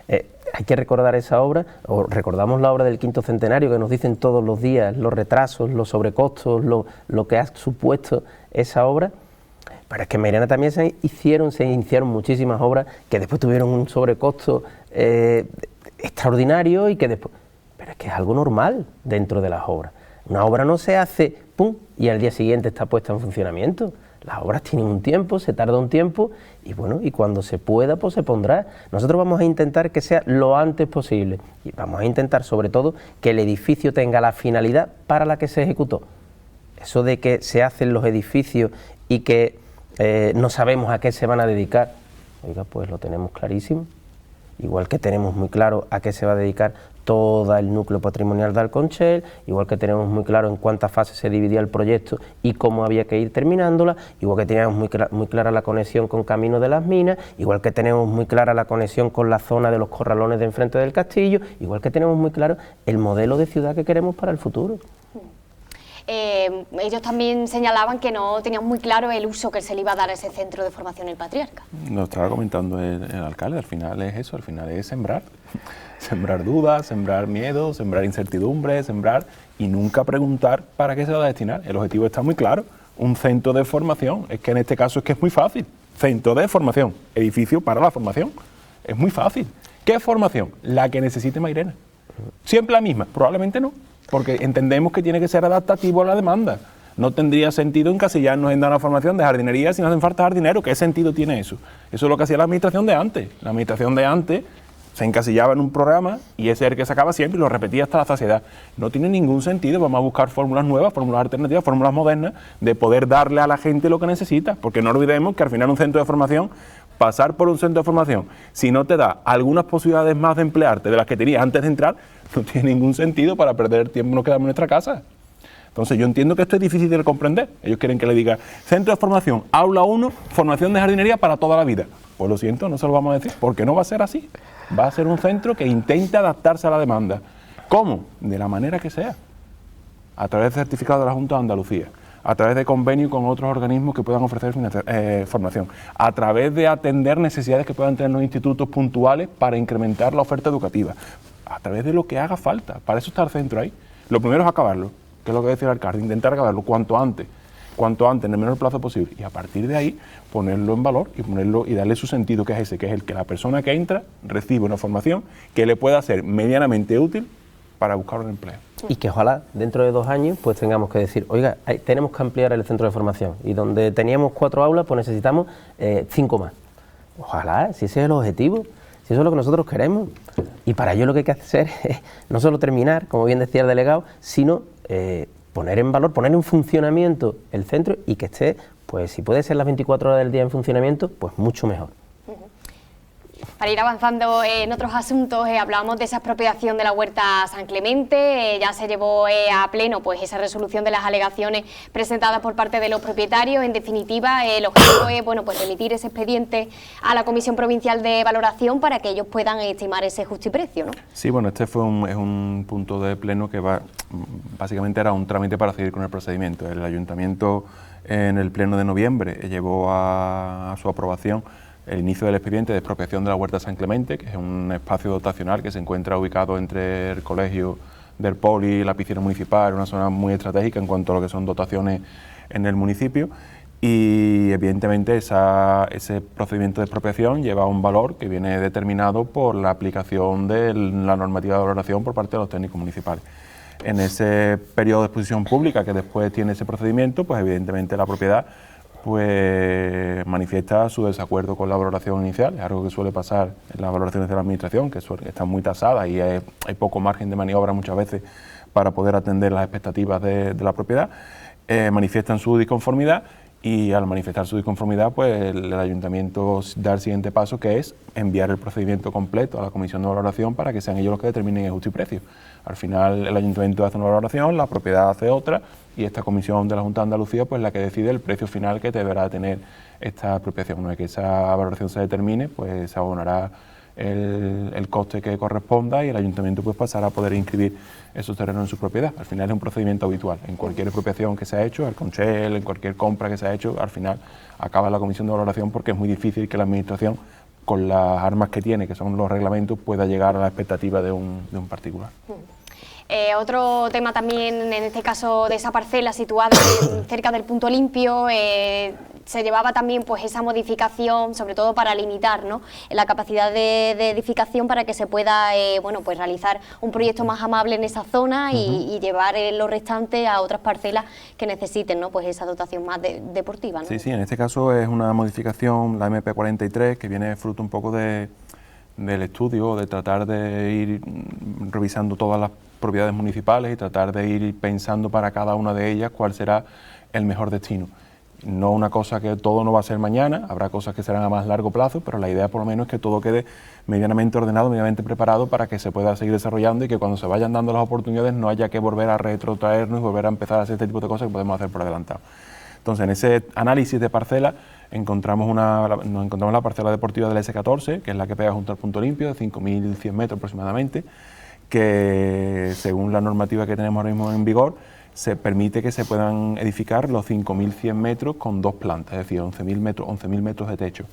Hay que recordar esa obra, o recordamos la obra del quinto centenario que nos dicen todos los días los retrasos, los sobrecostos, lo que ha supuesto esa obra. Pero es que en Mairena también se iniciaron muchísimas obras que después tuvieron un sobrecosto extraordinario y que después... Pero es que es algo normal dentro de las obras. Una obra no se hace, ¡pum!, y al día siguiente está puesta en funcionamiento. Las obras tienen un tiempo, se tarda un tiempo y bueno, y cuando se pueda, pues se pondrá. Nosotros vamos a intentar que sea lo antes posible y vamos a intentar sobre todo que el edificio tenga la finalidad para la que se ejecutó. Eso de que se hacen los edificios y que no sabemos a qué se van a dedicar, oiga, pues lo tenemos clarísimo, igual que tenemos muy claro a qué se va a dedicar todo el núcleo patrimonial de Alconchel, igual que tenemos muy claro en cuántas fases se dividía el proyecto y cómo había que ir terminándola, igual que teníamos muy clara la conexión con Camino de las Minas, igual que tenemos muy clara la conexión con la zona de los corralones de enfrente del castillo, igual que tenemos muy claro el modelo de ciudad que queremos para el futuro. Ellos también señalaban que no tenían muy claro el uso que se le iba a dar a ese centro de formación el Patriarca. Lo estaba comentando el alcalde, al final es eso, al final es sembrar. Sembrar dudas, sembrar miedo, sembrar incertidumbre, sembrar y nunca preguntar para qué se va a destinar. El objetivo está muy claro, un centro de formación, es que en este caso es que es muy fácil. Centro de formación, edificio para la formación, es muy fácil. ¿Qué formación? La que necesite Mairena. ¿Siempre la misma? Probablemente no. Porque entendemos que tiene que ser adaptativo a la demanda. No tendría sentido encasillarnos en dar una formación de jardinería si no hacen falta jardineros. ¿Qué sentido tiene eso? Eso es lo que hacía la administración de antes. La administración de antes se encasillaba en un programa y ese era el que sacaba siempre y lo repetía hasta la saciedad. No tiene ningún sentido. Vamos a buscar fórmulas nuevas, fórmulas alternativas, fórmulas modernas de poder darle a la gente lo que necesita. Porque no olvidemos que al final un centro de formación, pasar por un centro de formación, si no te da algunas posibilidades más de emplearte de las que tenías antes de entrar, no tiene ningún sentido para perder el tiempo y nos quedamos en nuestra casa. Entonces yo entiendo que esto es difícil de comprender. Ellos quieren que le diga, centro de formación, aula 1, formación de jardinería para toda la vida. Pues lo siento, no se lo vamos a decir, porque no va a ser así. Va a ser un centro que intente adaptarse a la demanda. ¿Cómo? De la manera que sea. A través de certificado de la Junta de Andalucía, a través de convenio con otros organismos que puedan ofrecer formación, a través de atender necesidades que puedan tener los institutos puntuales para incrementar la oferta educativa, a través de lo que haga falta. Para eso está el centro ahí. Lo primero es acabarlo, que es lo que decía el alcalde, intentar acabarlo cuanto antes. cuanto antes, en el menor plazo posible, y a partir de ahí ponerlo en valor y darle su sentido, que es ese, que es el que la persona que entra recibe una formación que le pueda ser medianamente útil para buscar un empleo. Y que ojalá dentro de 2 años pues tengamos que decir, oiga, tenemos que ampliar el centro de formación, y donde teníamos 4 aulas pues necesitamos 5 más. Ojalá, si ese es el objetivo, si eso es lo que nosotros queremos. Y para ello lo que hay que hacer es no solo terminar, como bien decía el delegado, sino poner en valor, poner en funcionamiento el centro, y que esté, pues si puede ser las 24 horas del día en funcionamiento, pues mucho mejor. Para ir avanzando en otros asuntos, hablábamos de esa expropiación de la huerta San Clemente. Ya se llevó a pleno pues esa resolución de las alegaciones presentadas por parte de los propietarios. En definitiva, el objetivo es pues remitir ese expediente a la Comisión Provincial de Valoración para que ellos puedan estimar ese justiprecio, ¿no? Sí, bueno, este fue es un punto de pleno que básicamente era un trámite para seguir con el procedimiento. El Ayuntamiento, en el pleno de noviembre, llevó a su aprobación el inicio del expediente de expropiación de la huerta San Clemente, que es un espacio dotacional que se encuentra ubicado entre el colegio del Poli y la piscina municipal, una zona muy estratégica en cuanto a lo que son dotaciones en el municipio, y evidentemente ese procedimiento de expropiación lleva un valor que viene determinado por la aplicación de la normativa de valoración por parte de los técnicos municipales. En ese periodo de exposición pública que después tiene ese procedimiento, pues evidentemente la propiedad pues manifiesta su desacuerdo con la valoración inicial. Es algo que suele pasar en las valoraciones de la administración, que están muy tasadas y hay poco margen de maniobra muchas veces para poder atender las expectativas de la propiedad. Manifiestan su disconformidad, y al manifestar su disconformidad, pues el ayuntamiento da el siguiente paso, que es enviar el procedimiento completo a la comisión de valoración para que sean ellos los que determinen el justo y precio. Al final el ayuntamiento hace una valoración, la propiedad hace otra, y esta comisión de la Junta de Andalucía pues la que decide el precio final que deberá tener esta expropiación. Una vez que esa valoración se determine, pues se abonará el coste que corresponda, y el ayuntamiento pues pasará a poder inscribir esos terrenos en su propiedad. Al final es un procedimiento habitual en cualquier expropiación que se ha hecho, al Conchel, en cualquier compra que se ha hecho, al final acaba la comisión de valoración, porque es muy difícil que la administración, con las armas que tiene, que son los reglamentos, pueda llegar a la expectativa de un particular. Otro tema también, en este caso de esa parcela situada cerca del punto limpio, se llevaba también pues esa modificación, sobre todo para limitar, ¿no?, la capacidad de edificación, para que se pueda pues realizar un proyecto más amable en esa zona y llevar lo restante a otras parcelas que necesiten, ¿no?, pues esa dotación más deportiva, ¿no? Sí, en este caso es una modificación, la MP43, que viene fruto un poco del estudio, de tratar de ir revisando todas las propiedades municipales y tratar de ir pensando para cada una de ellas cuál será el mejor destino. No una cosa que todo no va a ser mañana, habrá cosas que serán a más largo plazo, pero la idea por lo menos es que todo quede medianamente ordenado, medianamente preparado, para que se pueda seguir desarrollando y que cuando se vayan dando las oportunidades no haya que volver a retrotraernos y volver a empezar a hacer este tipo de cosas que podemos hacer por adelantado. Entonces, en ese análisis de parcela nos encontramos la parcela deportiva del S14, que es la que pega junto al punto limpio, de 5.100 metros aproximadamente, que según la normativa que tenemos ahora mismo en vigor, se permite que se puedan edificar los 5.100 metros con 2 plantas, es decir, 11.000 metros de techo.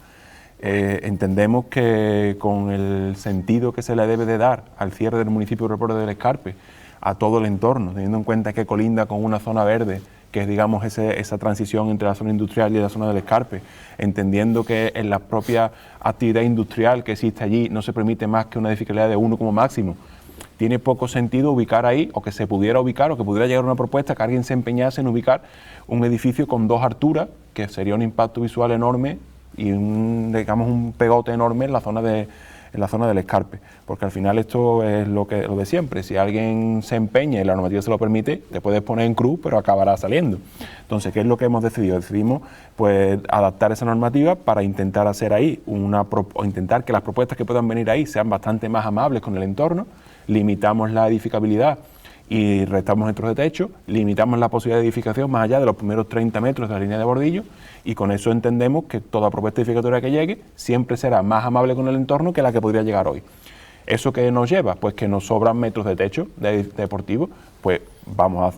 Entendemos que con el sentido que se le debe de dar al cierre del municipio europeo del Escarpe a todo el entorno, teniendo en cuenta que colinda con una zona verde, que es, digamos, esa transición entre la zona industrial y la zona del Escarpe, entendiendo que en la propia actividad industrial que existe allí no se permite más que una edificabilidad de 1 como máximo, tiene poco sentido ubicar ahí, o que se pudiera ubicar, o que pudiera llegar a una propuesta que alguien se empeñase en ubicar un edificio con 2 alturas, que sería un impacto visual enorme y un pegote enorme en la zona del Escarpe, porque al final esto es lo de siempre. Si alguien se empeña y la normativa se lo permite, te puedes poner en cruz, pero acabará saliendo. Entonces, ¿qué es lo que hemos decidido? Decidimos pues adaptar esa normativa para intentar hacer ahí intentar que las propuestas que puedan venir ahí sean bastante más amables con el entorno. Limitamos la edificabilidad y restamos metros de techo, limitamos la posibilidad de edificación más allá de los primeros 30 metros de la línea de bordillo, y con eso entendemos que toda propuesta edificatoria que llegue siempre será más amable con el entorno que la que podría llegar hoy. ¿Eso qué nos lleva? Pues que nos sobran metros de techo deportivo. Pues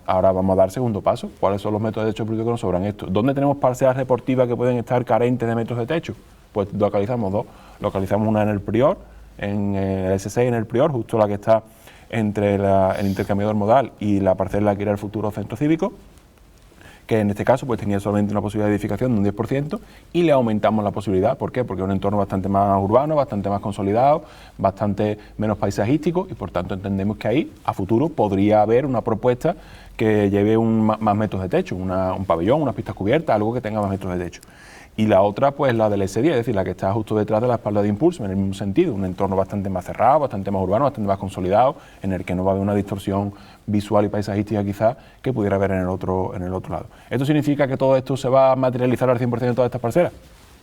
ahora vamos a dar segundo paso. ¿Cuáles son los metros de techo deportivo que nos sobran? ¿Dónde tenemos parcelas deportivas que pueden estar carentes de metros de techo? Pues localizamos 2. Localizamos una en el Prior, en el S6 en el Prior, justo la que está entre el intercambiador modal y la parcela que irá al futuro centro cívico, que en este caso pues tenía solamente una posibilidad de edificación de un 10% y le aumentamos la posibilidad. ¿Por qué? Porque es un entorno bastante más urbano, bastante más consolidado, bastante menos paisajístico y por tanto entendemos que ahí a futuro podría haber una propuesta que lleve más metros de techo, un pabellón, unas pistas cubiertas, algo que tenga más metros de techo. Y la otra, pues la del S10, es decir, la que está justo detrás de la espalda de Impulso, en el mismo sentido, un entorno bastante más cerrado, bastante más urbano, bastante más consolidado, en el que no va a haber una distorsión visual y paisajística quizás que pudiera haber en el otro lado. ¿Esto significa que todo esto se va a materializar al 100% en todas estas parcelas?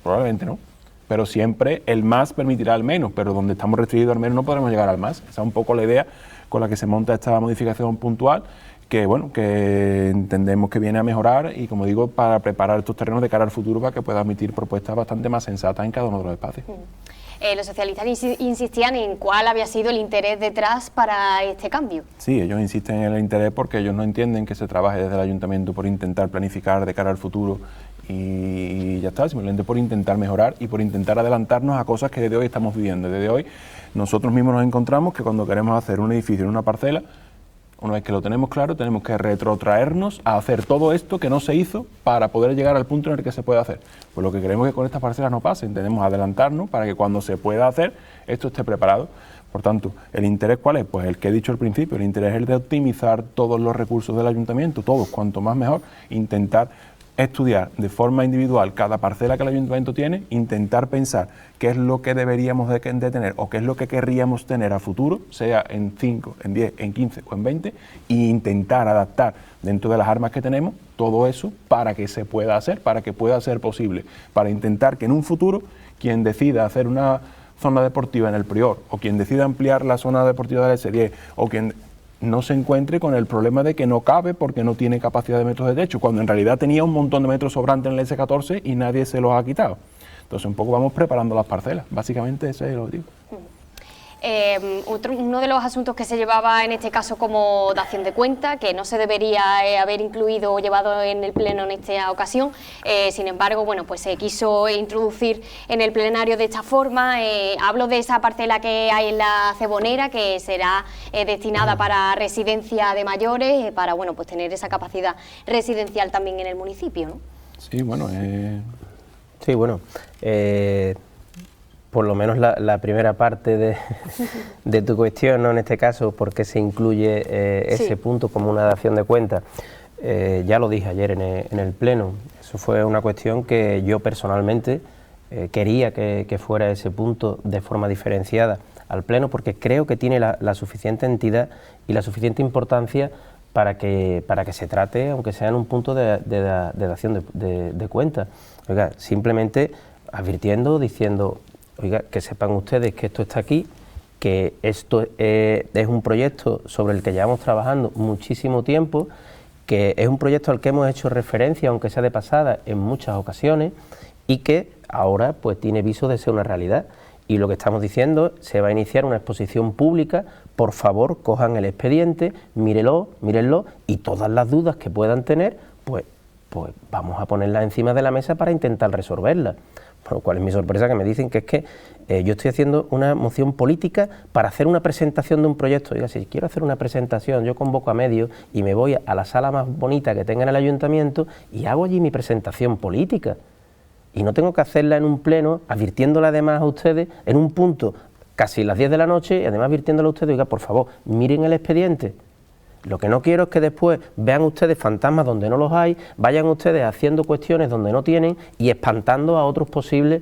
Probablemente no, pero siempre el más permitirá el menos, pero donde estamos restringidos al menos no podremos llegar al más. Esa es un poco la idea con la que se monta esta modificación puntual, que bueno, que entendemos que viene a mejorar y, como digo, para preparar estos terrenos de cara al futuro para que pueda admitir propuestas bastante más sensatas en cada uno de los espacios. Los socialistas insistían en cuál había sido el interés detrás para este cambio. Sí, ellos insisten en el interés porque ellos no entienden que se trabaje desde el ayuntamiento por intentar planificar de cara al futuro y ya está, simplemente por intentar mejorar y por intentar adelantarnos a cosas que desde hoy estamos viviendo. Desde hoy nosotros mismos nos encontramos que cuando queremos hacer un edificio en una parcela, una vez que lo tenemos claro, tenemos que retrotraernos a hacer todo esto que no se hizo para poder llegar al punto en el que se puede hacer. Pues lo que queremos es que con estas parcelas no pase, tenemos que adelantarnos para que cuando se pueda hacer, esto esté preparado. Por tanto, ¿el interés cuál es? Pues el que he dicho al principio, el interés es el de optimizar todos los recursos del ayuntamiento, todos, cuanto más mejor, intentar estudiar de forma individual cada parcela que el ayuntamiento tiene, intentar pensar qué es lo que deberíamos de tener o qué es lo que querríamos tener a futuro, sea en 5, en 10, en 15 o en 20, e intentar adaptar dentro de las armas que tenemos todo eso para que se pueda hacer, para que pueda ser posible, para intentar que en un futuro quien decida hacer una zona deportiva en el Prior o quien decida ampliar la zona deportiva del S10 o quien no se encuentre con el problema de que no cabe porque no tiene capacidad de metros de techo, cuando en realidad tenía un montón de metros sobrantes en el S14 y nadie se los ha quitado. Entonces un poco vamos preparando las parcelas, básicamente ese es el objetivo. Uno de los asuntos que se llevaba en este caso como dación de cuenta, que no se debería haber incluido o llevado en el pleno en esta ocasión, sin embargo, bueno, pues se quiso introducir en el plenario de esta forma. Hablo de esa parcela que hay en la Cebonera, que será destinada para residencia de mayores, para, bueno, pues tener esa capacidad residencial también en el municipio, ¿no? Sí, bueno, Sí, bueno, por lo menos la primera parte de tu cuestión, ¿no? En este caso, ¿por qué se incluye ese punto como una dación de cuentas? Ya lo dije ayer en el Pleno, eso fue una cuestión que yo personalmente quería que fuera ese punto de forma diferenciada al Pleno, porque creo que tiene la suficiente entidad y la suficiente importancia para que se trate, aunque sea en un punto de dación de cuentas. Oiga, simplemente advirtiendo, diciendo, oiga, que sepan ustedes que esto está aquí, que esto es un proyecto sobre el que llevamos trabajando muchísimo tiempo, que es un proyecto al que hemos hecho referencia, aunque sea de pasada, en muchas ocasiones, y que ahora pues tiene viso de ser una realidad. Y lo que estamos diciendo, se va a iniciar una exposición pública, por favor, cojan el expediente, mírenlo, y todas las dudas que puedan tener, pues vamos a ponerlas encima de la mesa para intentar resolverlas. Por lo cual es mi sorpresa que me dicen que es que yo estoy haciendo una moción política para hacer una presentación de un proyecto. Oiga, si quiero hacer una presentación, yo convoco a medios y me voy a la sala más bonita que tenga en el ayuntamiento y hago allí mi presentación política. Y no tengo que hacerla en un pleno, advirtiéndole además a ustedes en un punto casi las 10 de la noche y además advirtiéndole a ustedes, oiga, por favor, miren el expediente. Lo que no quiero es que después vean ustedes fantasmas donde no los hay, vayan ustedes haciendo cuestiones donde no tienen y espantando a otros posibles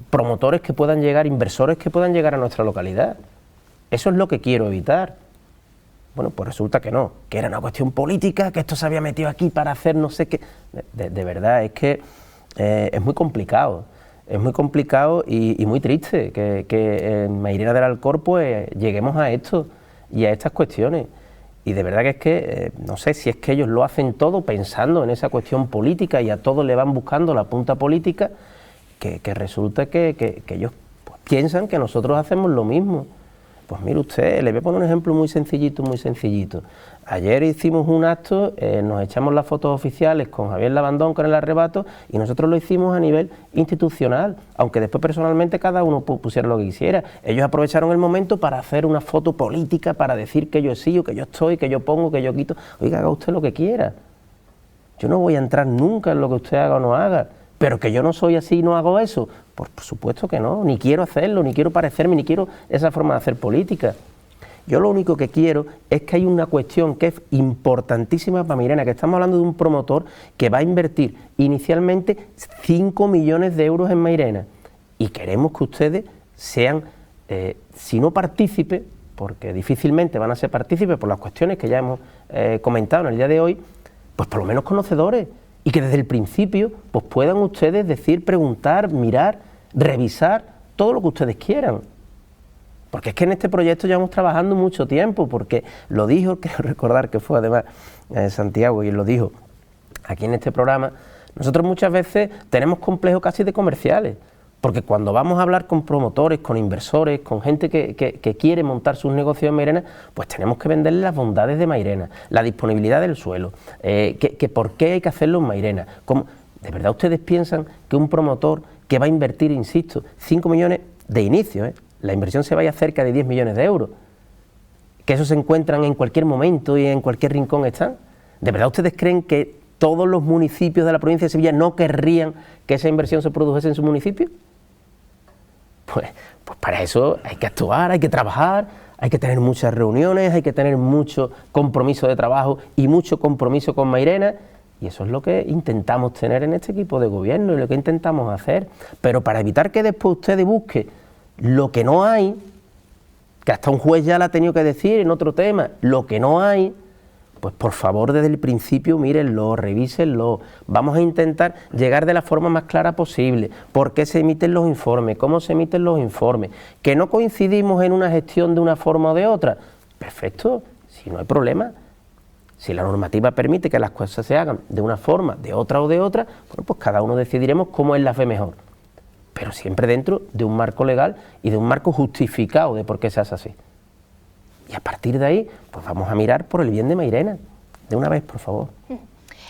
promotores que puedan llegar, inversores que puedan llegar a nuestra localidad. Eso es lo que quiero evitar. Bueno, pues resulta que no, que era una cuestión política, que esto se había metido aquí para hacer no sé qué. De verdad, es que es muy complicado. Es muy complicado y muy triste que en Mairena del Alcor pues lleguemos a esto y a estas cuestiones. Y de verdad que es que, no sé si es que ellos lo hacen todo pensando en esa cuestión política y a todos le van buscando la punta política, que resulta que ellos pues, piensan que nosotros hacemos lo mismo. Pues mire usted, le voy a poner un ejemplo muy sencillito, muy sencillito. Ayer hicimos un acto, nos echamos las fotos oficiales con Javier Labandón, con el arrebato, y nosotros lo hicimos a nivel institucional, aunque después personalmente cada uno pusiera lo que quisiera. Ellos aprovecharon el momento para hacer una foto política, para decir que yo sigo, que yo estoy, que yo pongo, que yo quito. Oiga, haga usted lo que quiera. Yo no voy a entrar nunca en lo que usted haga o no haga, pero que yo no soy así y no hago eso, por supuesto que no, ni quiero hacerlo, ni quiero parecerme, ni quiero esa forma de hacer política. Yo lo único que quiero es que hay una cuestión que es importantísima para Mairena, que estamos hablando de un promotor que va a invertir inicialmente 5 millones de euros en Mairena, y queremos que ustedes sean, si no partícipes, porque difícilmente van a ser partícipes por las cuestiones que ya hemos comentado en el día de hoy, pues por lo menos conocedores, y que desde el principio pues puedan ustedes decir, preguntar, mirar, revisar todo lo que ustedes quieran. Porque es que en este proyecto llevamos trabajando mucho tiempo, porque lo dijo, creo recordar que fue además Santiago, y él lo dijo aquí en este programa, nosotros muchas veces tenemos complejos casi de comerciales, porque cuando vamos a hablar con promotores, con inversores, con gente que quiere montar sus negocios en Mairena, pues tenemos que venderles las bondades de Mairena, la disponibilidad del suelo, que por qué hay que hacerlo en Mairena. ¿De verdad ustedes piensan que un promotor que va a invertir, insisto, 5 millones de inicio, la inversión se vaya a cerca de 10 millones de euros, que eso se encuentran en cualquier momento y en cualquier rincón están? ¿De verdad ustedes creen que todos los municipios de la provincia de Sevilla no querrían que esa inversión se produjese en su municipio? Pues para eso hay que actuar, hay que trabajar, hay que tener muchas reuniones, hay que tener mucho compromiso de trabajo y mucho compromiso con Mairena, y eso es lo que intentamos tener en este equipo de gobierno y lo que intentamos hacer. Pero para evitar que después ustedes busquen lo que no hay, que hasta un juez ya lo ha tenido que decir en otro tema, lo que no hay, pues por favor desde el principio mírenlo, revísenlo, vamos a intentar llegar de la forma más clara posible, por qué se emiten los informes, cómo se emiten los informes, que no coincidimos en una gestión de una forma o de otra, perfecto, si no hay problema, si la normativa permite que las cosas se hagan de una forma, de otra o de otra, bueno, pues cada uno decidiremos cómo es la fe mejor, pero siempre dentro de un marco legal y de un marco justificado de por qué se hace así. Y a partir de ahí, pues vamos a mirar por el bien de Mairena, de una vez, por favor.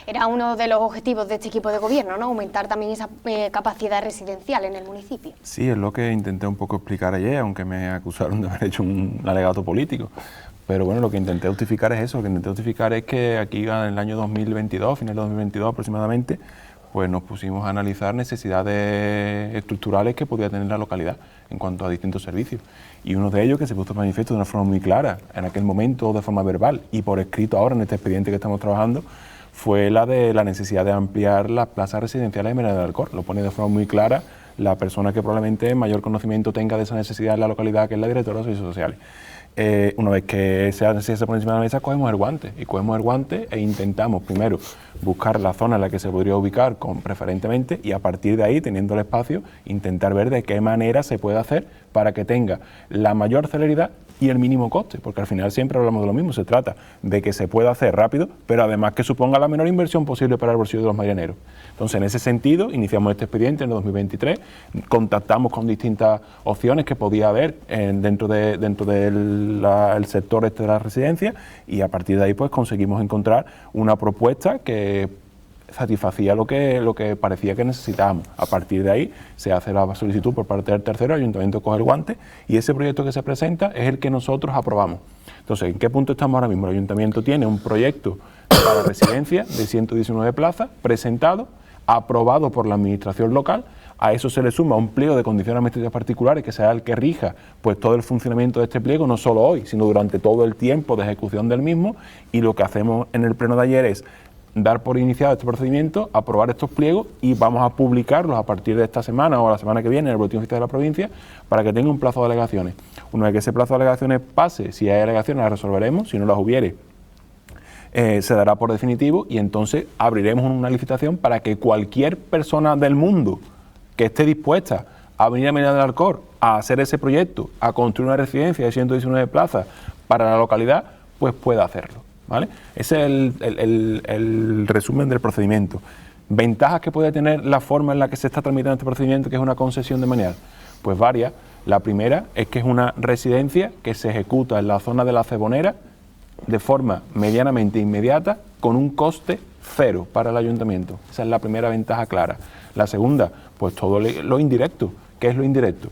Era uno de los objetivos de este equipo de gobierno, ¿no? Aumentar también esa capacidad residencial en el municipio. Sí, es lo que intenté un poco explicar ayer, aunque me acusaron de haber hecho un alegato político. Pero bueno, lo que intenté justificar es eso, lo que intenté justificar es que aquí en el año 2022, final de 2022 aproximadamente, pues nos pusimos a analizar necesidades estructurales que podía tener la localidad en cuanto a distintos servicios. Y uno de ellos, que se puso manifiesto de una forma muy clara en aquel momento, de forma verbal y por escrito ahora en este expediente que estamos trabajando, fue la de la necesidad de ampliar las plazas residenciales de Mairena del Alcor. Lo pone de forma muy clara la persona que probablemente mayor conocimiento tenga de esa necesidad en la localidad, que es la directora de Servicios Sociales. Una vez que esa necesidad se pone encima de la mesa, cogemos el guante e intentamos primero buscar la zona en la que se podría ubicar preferentemente, y a partir de ahí, teniendo el espacio, intentar ver de qué manera se puede hacer para que tenga la mayor celeridad y el mínimo coste, porque al final siempre hablamos de lo mismo, se trata de que se pueda hacer rápido, pero además que suponga la menor inversión posible para el bolsillo de los marineros. Entonces, en ese sentido, iniciamos este expediente en el 2023, contactamos con distintas opciones que podía haber dentro del sector este de la residencia, y a partir de ahí pues conseguimos encontrar una propuesta que satisfacía lo que parecía que necesitábamos. A partir de ahí se hace la solicitud por parte del tercero, el ayuntamiento coge el guante y ese proyecto que se presenta es el que nosotros aprobamos. Entonces, ¿en qué punto estamos ahora mismo? El ayuntamiento tiene un proyecto para residencia de 119 plazas presentado, aprobado por la administración local. A eso se le suma un pliego de condiciones administrativas particulares que sea el que rija pues todo el funcionamiento de este pliego, no solo hoy, sino durante todo el tiempo de ejecución del mismo, y lo que hacemos en el pleno de ayer es dar por iniciado este procedimiento, aprobar estos pliegos y vamos a publicarlos a partir de esta semana o la semana que viene en el Boletín Oficial de la provincia para que tenga un plazo de alegaciones. Una vez que ese plazo de alegaciones pase, si hay alegaciones las resolveremos, si no las hubiere se dará por definitivo y entonces abriremos una licitación para que cualquier persona del mundo que esté dispuesta a venir a Mairena del Alcor a hacer ese proyecto, a construir una residencia de 119 plazas para la localidad, pues pueda hacerlo, ¿vale? Ese es el resumen del procedimiento. ¿Ventajas que puede tener la forma en la que se está tramitando este procedimiento, que es una concesión de demanial? Pues varias. La primera es que es una residencia que se ejecuta en la zona de la Cebonera de forma medianamente inmediata, con un coste cero para el ayuntamiento. Esa es la primera ventaja clara. La segunda, pues todo lo indirecto. ¿Qué es lo indirecto?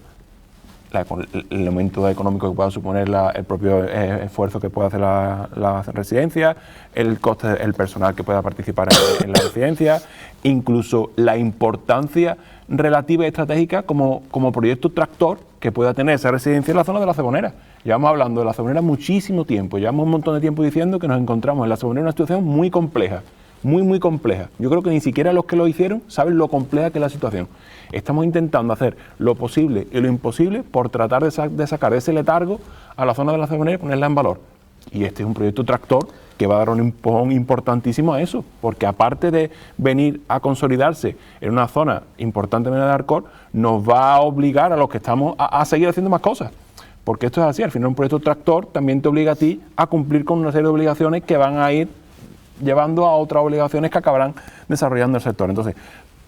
el aumento económico que pueda suponer el propio esfuerzo que pueda hacer la residencia, el coste del personal que pueda participar en la residencia, incluso la importancia relativa y estratégica como proyecto tractor que pueda tener esa residencia en la zona de La Cebonera. Llevamos hablando de La Cebonera muchísimo tiempo, llevamos un montón de tiempo diciendo que nos encontramos en La Cebonera en una situación muy compleja, muy compleja. Yo creo que ni siquiera los que lo hicieron saben lo compleja que es la situación. Estamos intentando hacer lo posible y lo imposible por tratar de sacar ese letargo a la zona de La Cebonera y ponerla en valor. Y este es un proyecto tractor que va a dar un empujón importantísimo a eso, porque aparte de venir a consolidarse en una zona importante de Alcor, nos va a obligar a los que estamos a seguir haciendo más cosas. Porque esto es así, al final un proyecto tractor también te obliga a ti a cumplir con una serie de obligaciones que van a ir llevando a otras obligaciones que acabarán desarrollando el sector. Entonces,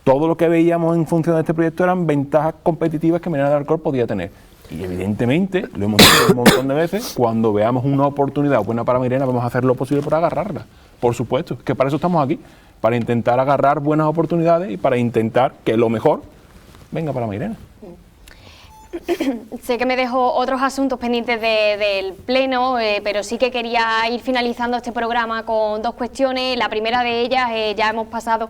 todo lo que veíamos en función de este proyecto eran ventajas competitivas que Mairena del Alcor podía tener. Y evidentemente, lo hemos dicho un montón de veces, cuando veamos una oportunidad buena para Mairena, vamos a hacer lo posible por agarrarla. Por supuesto, que para eso estamos aquí, para intentar agarrar buenas oportunidades y para intentar que lo mejor venga para Mairena. Sé que me dejo otros asuntos pendientes del Pleno, pero sí que quería ir finalizando este programa con dos cuestiones. La primera de ellas, ya hemos pasado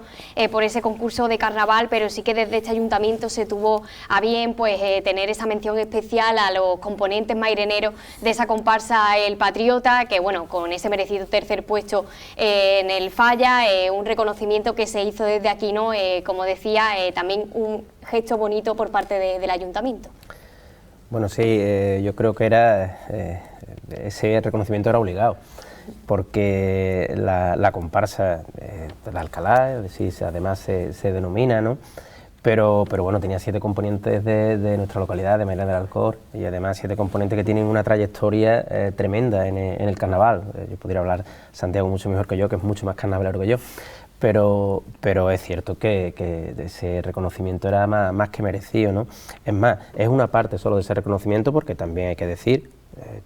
por ese concurso de carnaval, pero sí que desde este ayuntamiento se tuvo a bien tener esa mención especial a los componentes maireneros de esa comparsa El Patriota, que bueno, con ese merecido tercer puesto en el Falla, un reconocimiento que se hizo desde aquí, ¿no? Como decía, también un gesto bonito por parte del ayuntamiento. Bueno, sí, yo creo que ese reconocimiento era obligado, porque la comparsa de Alcalá, es decir, además se denomina, ¿no? Pero bueno, tenía 7 componentes de nuestra localidad, de Mairena del Alcor, y además 7 componentes que tienen una trayectoria tremenda en el carnaval. Yo podría hablar Santiago mucho mejor que yo, que es mucho más carnavalero que yo. Pero es cierto que ese reconocimiento era más que merecido, ¿no? Es más, es una parte solo de ese reconocimiento, porque también hay que decir,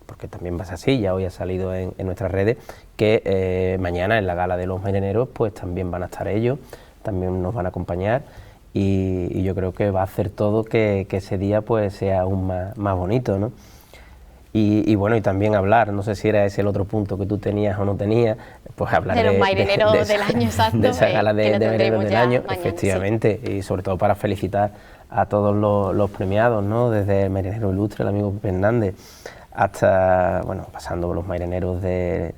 porque también va a ser así, ya hoy ha salido en nuestras redes, que mañana en la gala de los marineros pues también van a estar ellos, también nos van a acompañar, y yo creo que va a hacer todo que ese día pues sea aún más bonito, ¿no? Y bueno, y también hablar, no sé si era ese el otro punto que tú tenías o no tenías, pues hablar de los marineros del año, exacto, de esa gala de marineros del año, mañana, efectivamente, sí. Y sobre todo para felicitar a todos los premiados, ¿no? Desde el marinero ilustre, el amigo Pepe Hernández, hasta, bueno, pasando por los marineros de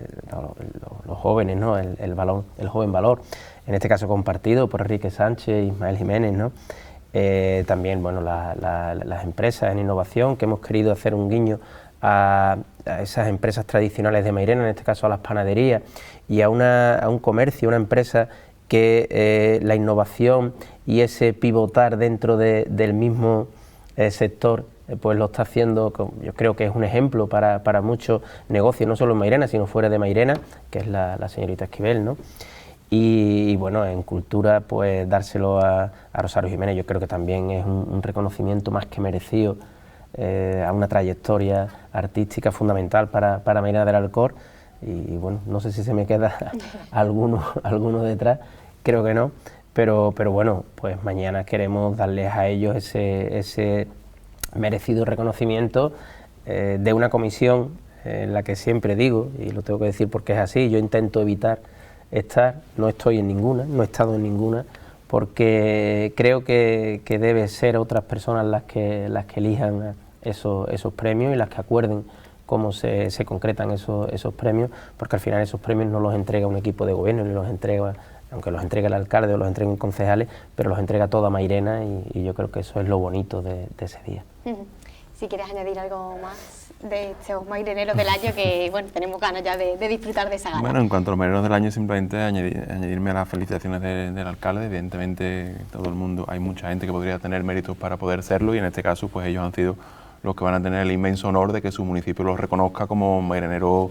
los jóvenes, ¿no? El joven valor, en este caso compartido por Enrique Sánchez, Ismael Jiménez, ¿no? También, bueno, las empresas en innovación, que hemos querido hacer un guiño a esas empresas tradicionales de Mairena, en este caso a las panaderías, y a un comercio, una empresa que la innovación y ese pivotar dentro del mismo sector pues lo está haciendo. Yo creo que es un ejemplo para muchos negocios, no solo en Mairena, sino fuera de Mairena, que es la señorita Esquivel, ¿no? Y bueno, en cultura, pues dárselo a Rosario Jiménez, yo creo que también es un reconocimiento más que merecido a una trayectoria artística fundamental para Mairena del Alcor. Y bueno, no sé si se me queda alguno detrás, creo que no, pero bueno, pues mañana queremos darles a ellos ese merecido reconocimiento de una comisión en la que siempre digo, y lo tengo que decir porque es así, yo intento evitar no estoy en ninguna, no he estado en ninguna, porque creo que debe ser otras personas las que elijan esos premios y las que acuerden cómo se concretan esos premios, porque al final esos premios no los entrega un equipo de gobierno, ni los entrega, aunque los entregue el alcalde o los entreguen concejales, pero los entrega toda Mairena, y yo creo que eso es lo bonito de ese día. Si quieres añadir algo más de estos marineros del año, que bueno, tenemos ganas ya de disfrutar de esa gala. Bueno, en cuanto a los marineros del año, simplemente añadirme a las felicitaciones del alcalde. Evidentemente, todo el mundo, hay mucha gente que podría tener méritos para poder serlo, y en este caso pues ellos han sido los que van a tener el inmenso honor de que su municipio los reconozca como marineros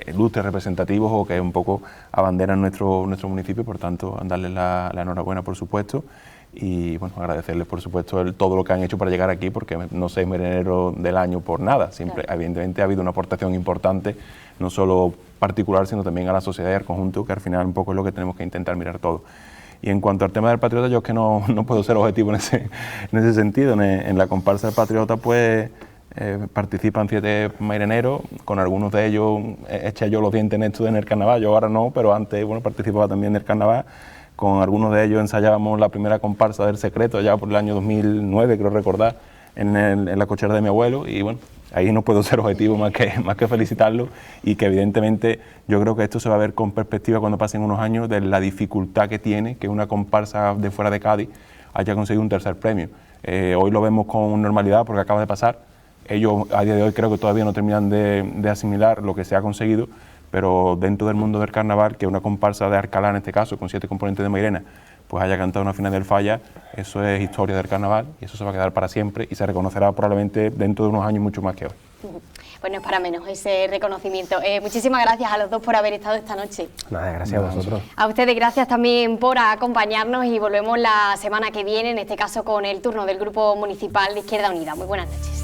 ilustres, representativos, o que un poco abanderan nuestro municipio. Por tanto, darles la enhorabuena, por supuesto, y bueno, agradecerles por supuesto todo lo que han hecho para llegar aquí, porque no soy marinero del año por nada, siempre, claro. Evidentemente ha habido una aportación importante, no solo particular, sino también a la sociedad y al conjunto, que al final un poco es lo que tenemos que intentar mirar todo. Y en cuanto al tema del Patriota, yo es que no puedo ser objetivo en ese sentido. En la comparsa del Patriota, pues participan 7 marineros, con algunos de ellos eché yo los dientes en esto en el carnaval, yo ahora no, pero antes participaba también en el carnaval. Con algunos de ellos ensayábamos la primera comparsa del Secreto, ya por el año 2009, creo recordar, en la cochera de mi abuelo, y bueno, ahí no puedo ser objetivo más que felicitarlo, y que evidentemente yo creo que esto se va a ver con perspectiva cuando pasen unos años de la dificultad que tiene que una comparsa de fuera de Cádiz haya conseguido un tercer premio. Hoy lo vemos con normalidad porque acaba de pasar. Ellos a día de hoy creo que todavía no terminan de asimilar lo que se ha conseguido, pero dentro del mundo del carnaval, que una comparsa de Alcalá en este caso, con 7 componentes de Mairena, pues haya cantado una final del Falla, eso es historia del carnaval y eso se va a quedar para siempre y se reconocerá probablemente dentro de unos años mucho más que hoy. Pues no es para menos ese reconocimiento. Muchísimas gracias a los dos por haber estado esta noche. Nada, gracias a vosotros. A ustedes gracias también por acompañarnos y volvemos la semana que viene, en este caso con el turno del Grupo Municipal de Izquierda Unida. Muy buenas noches.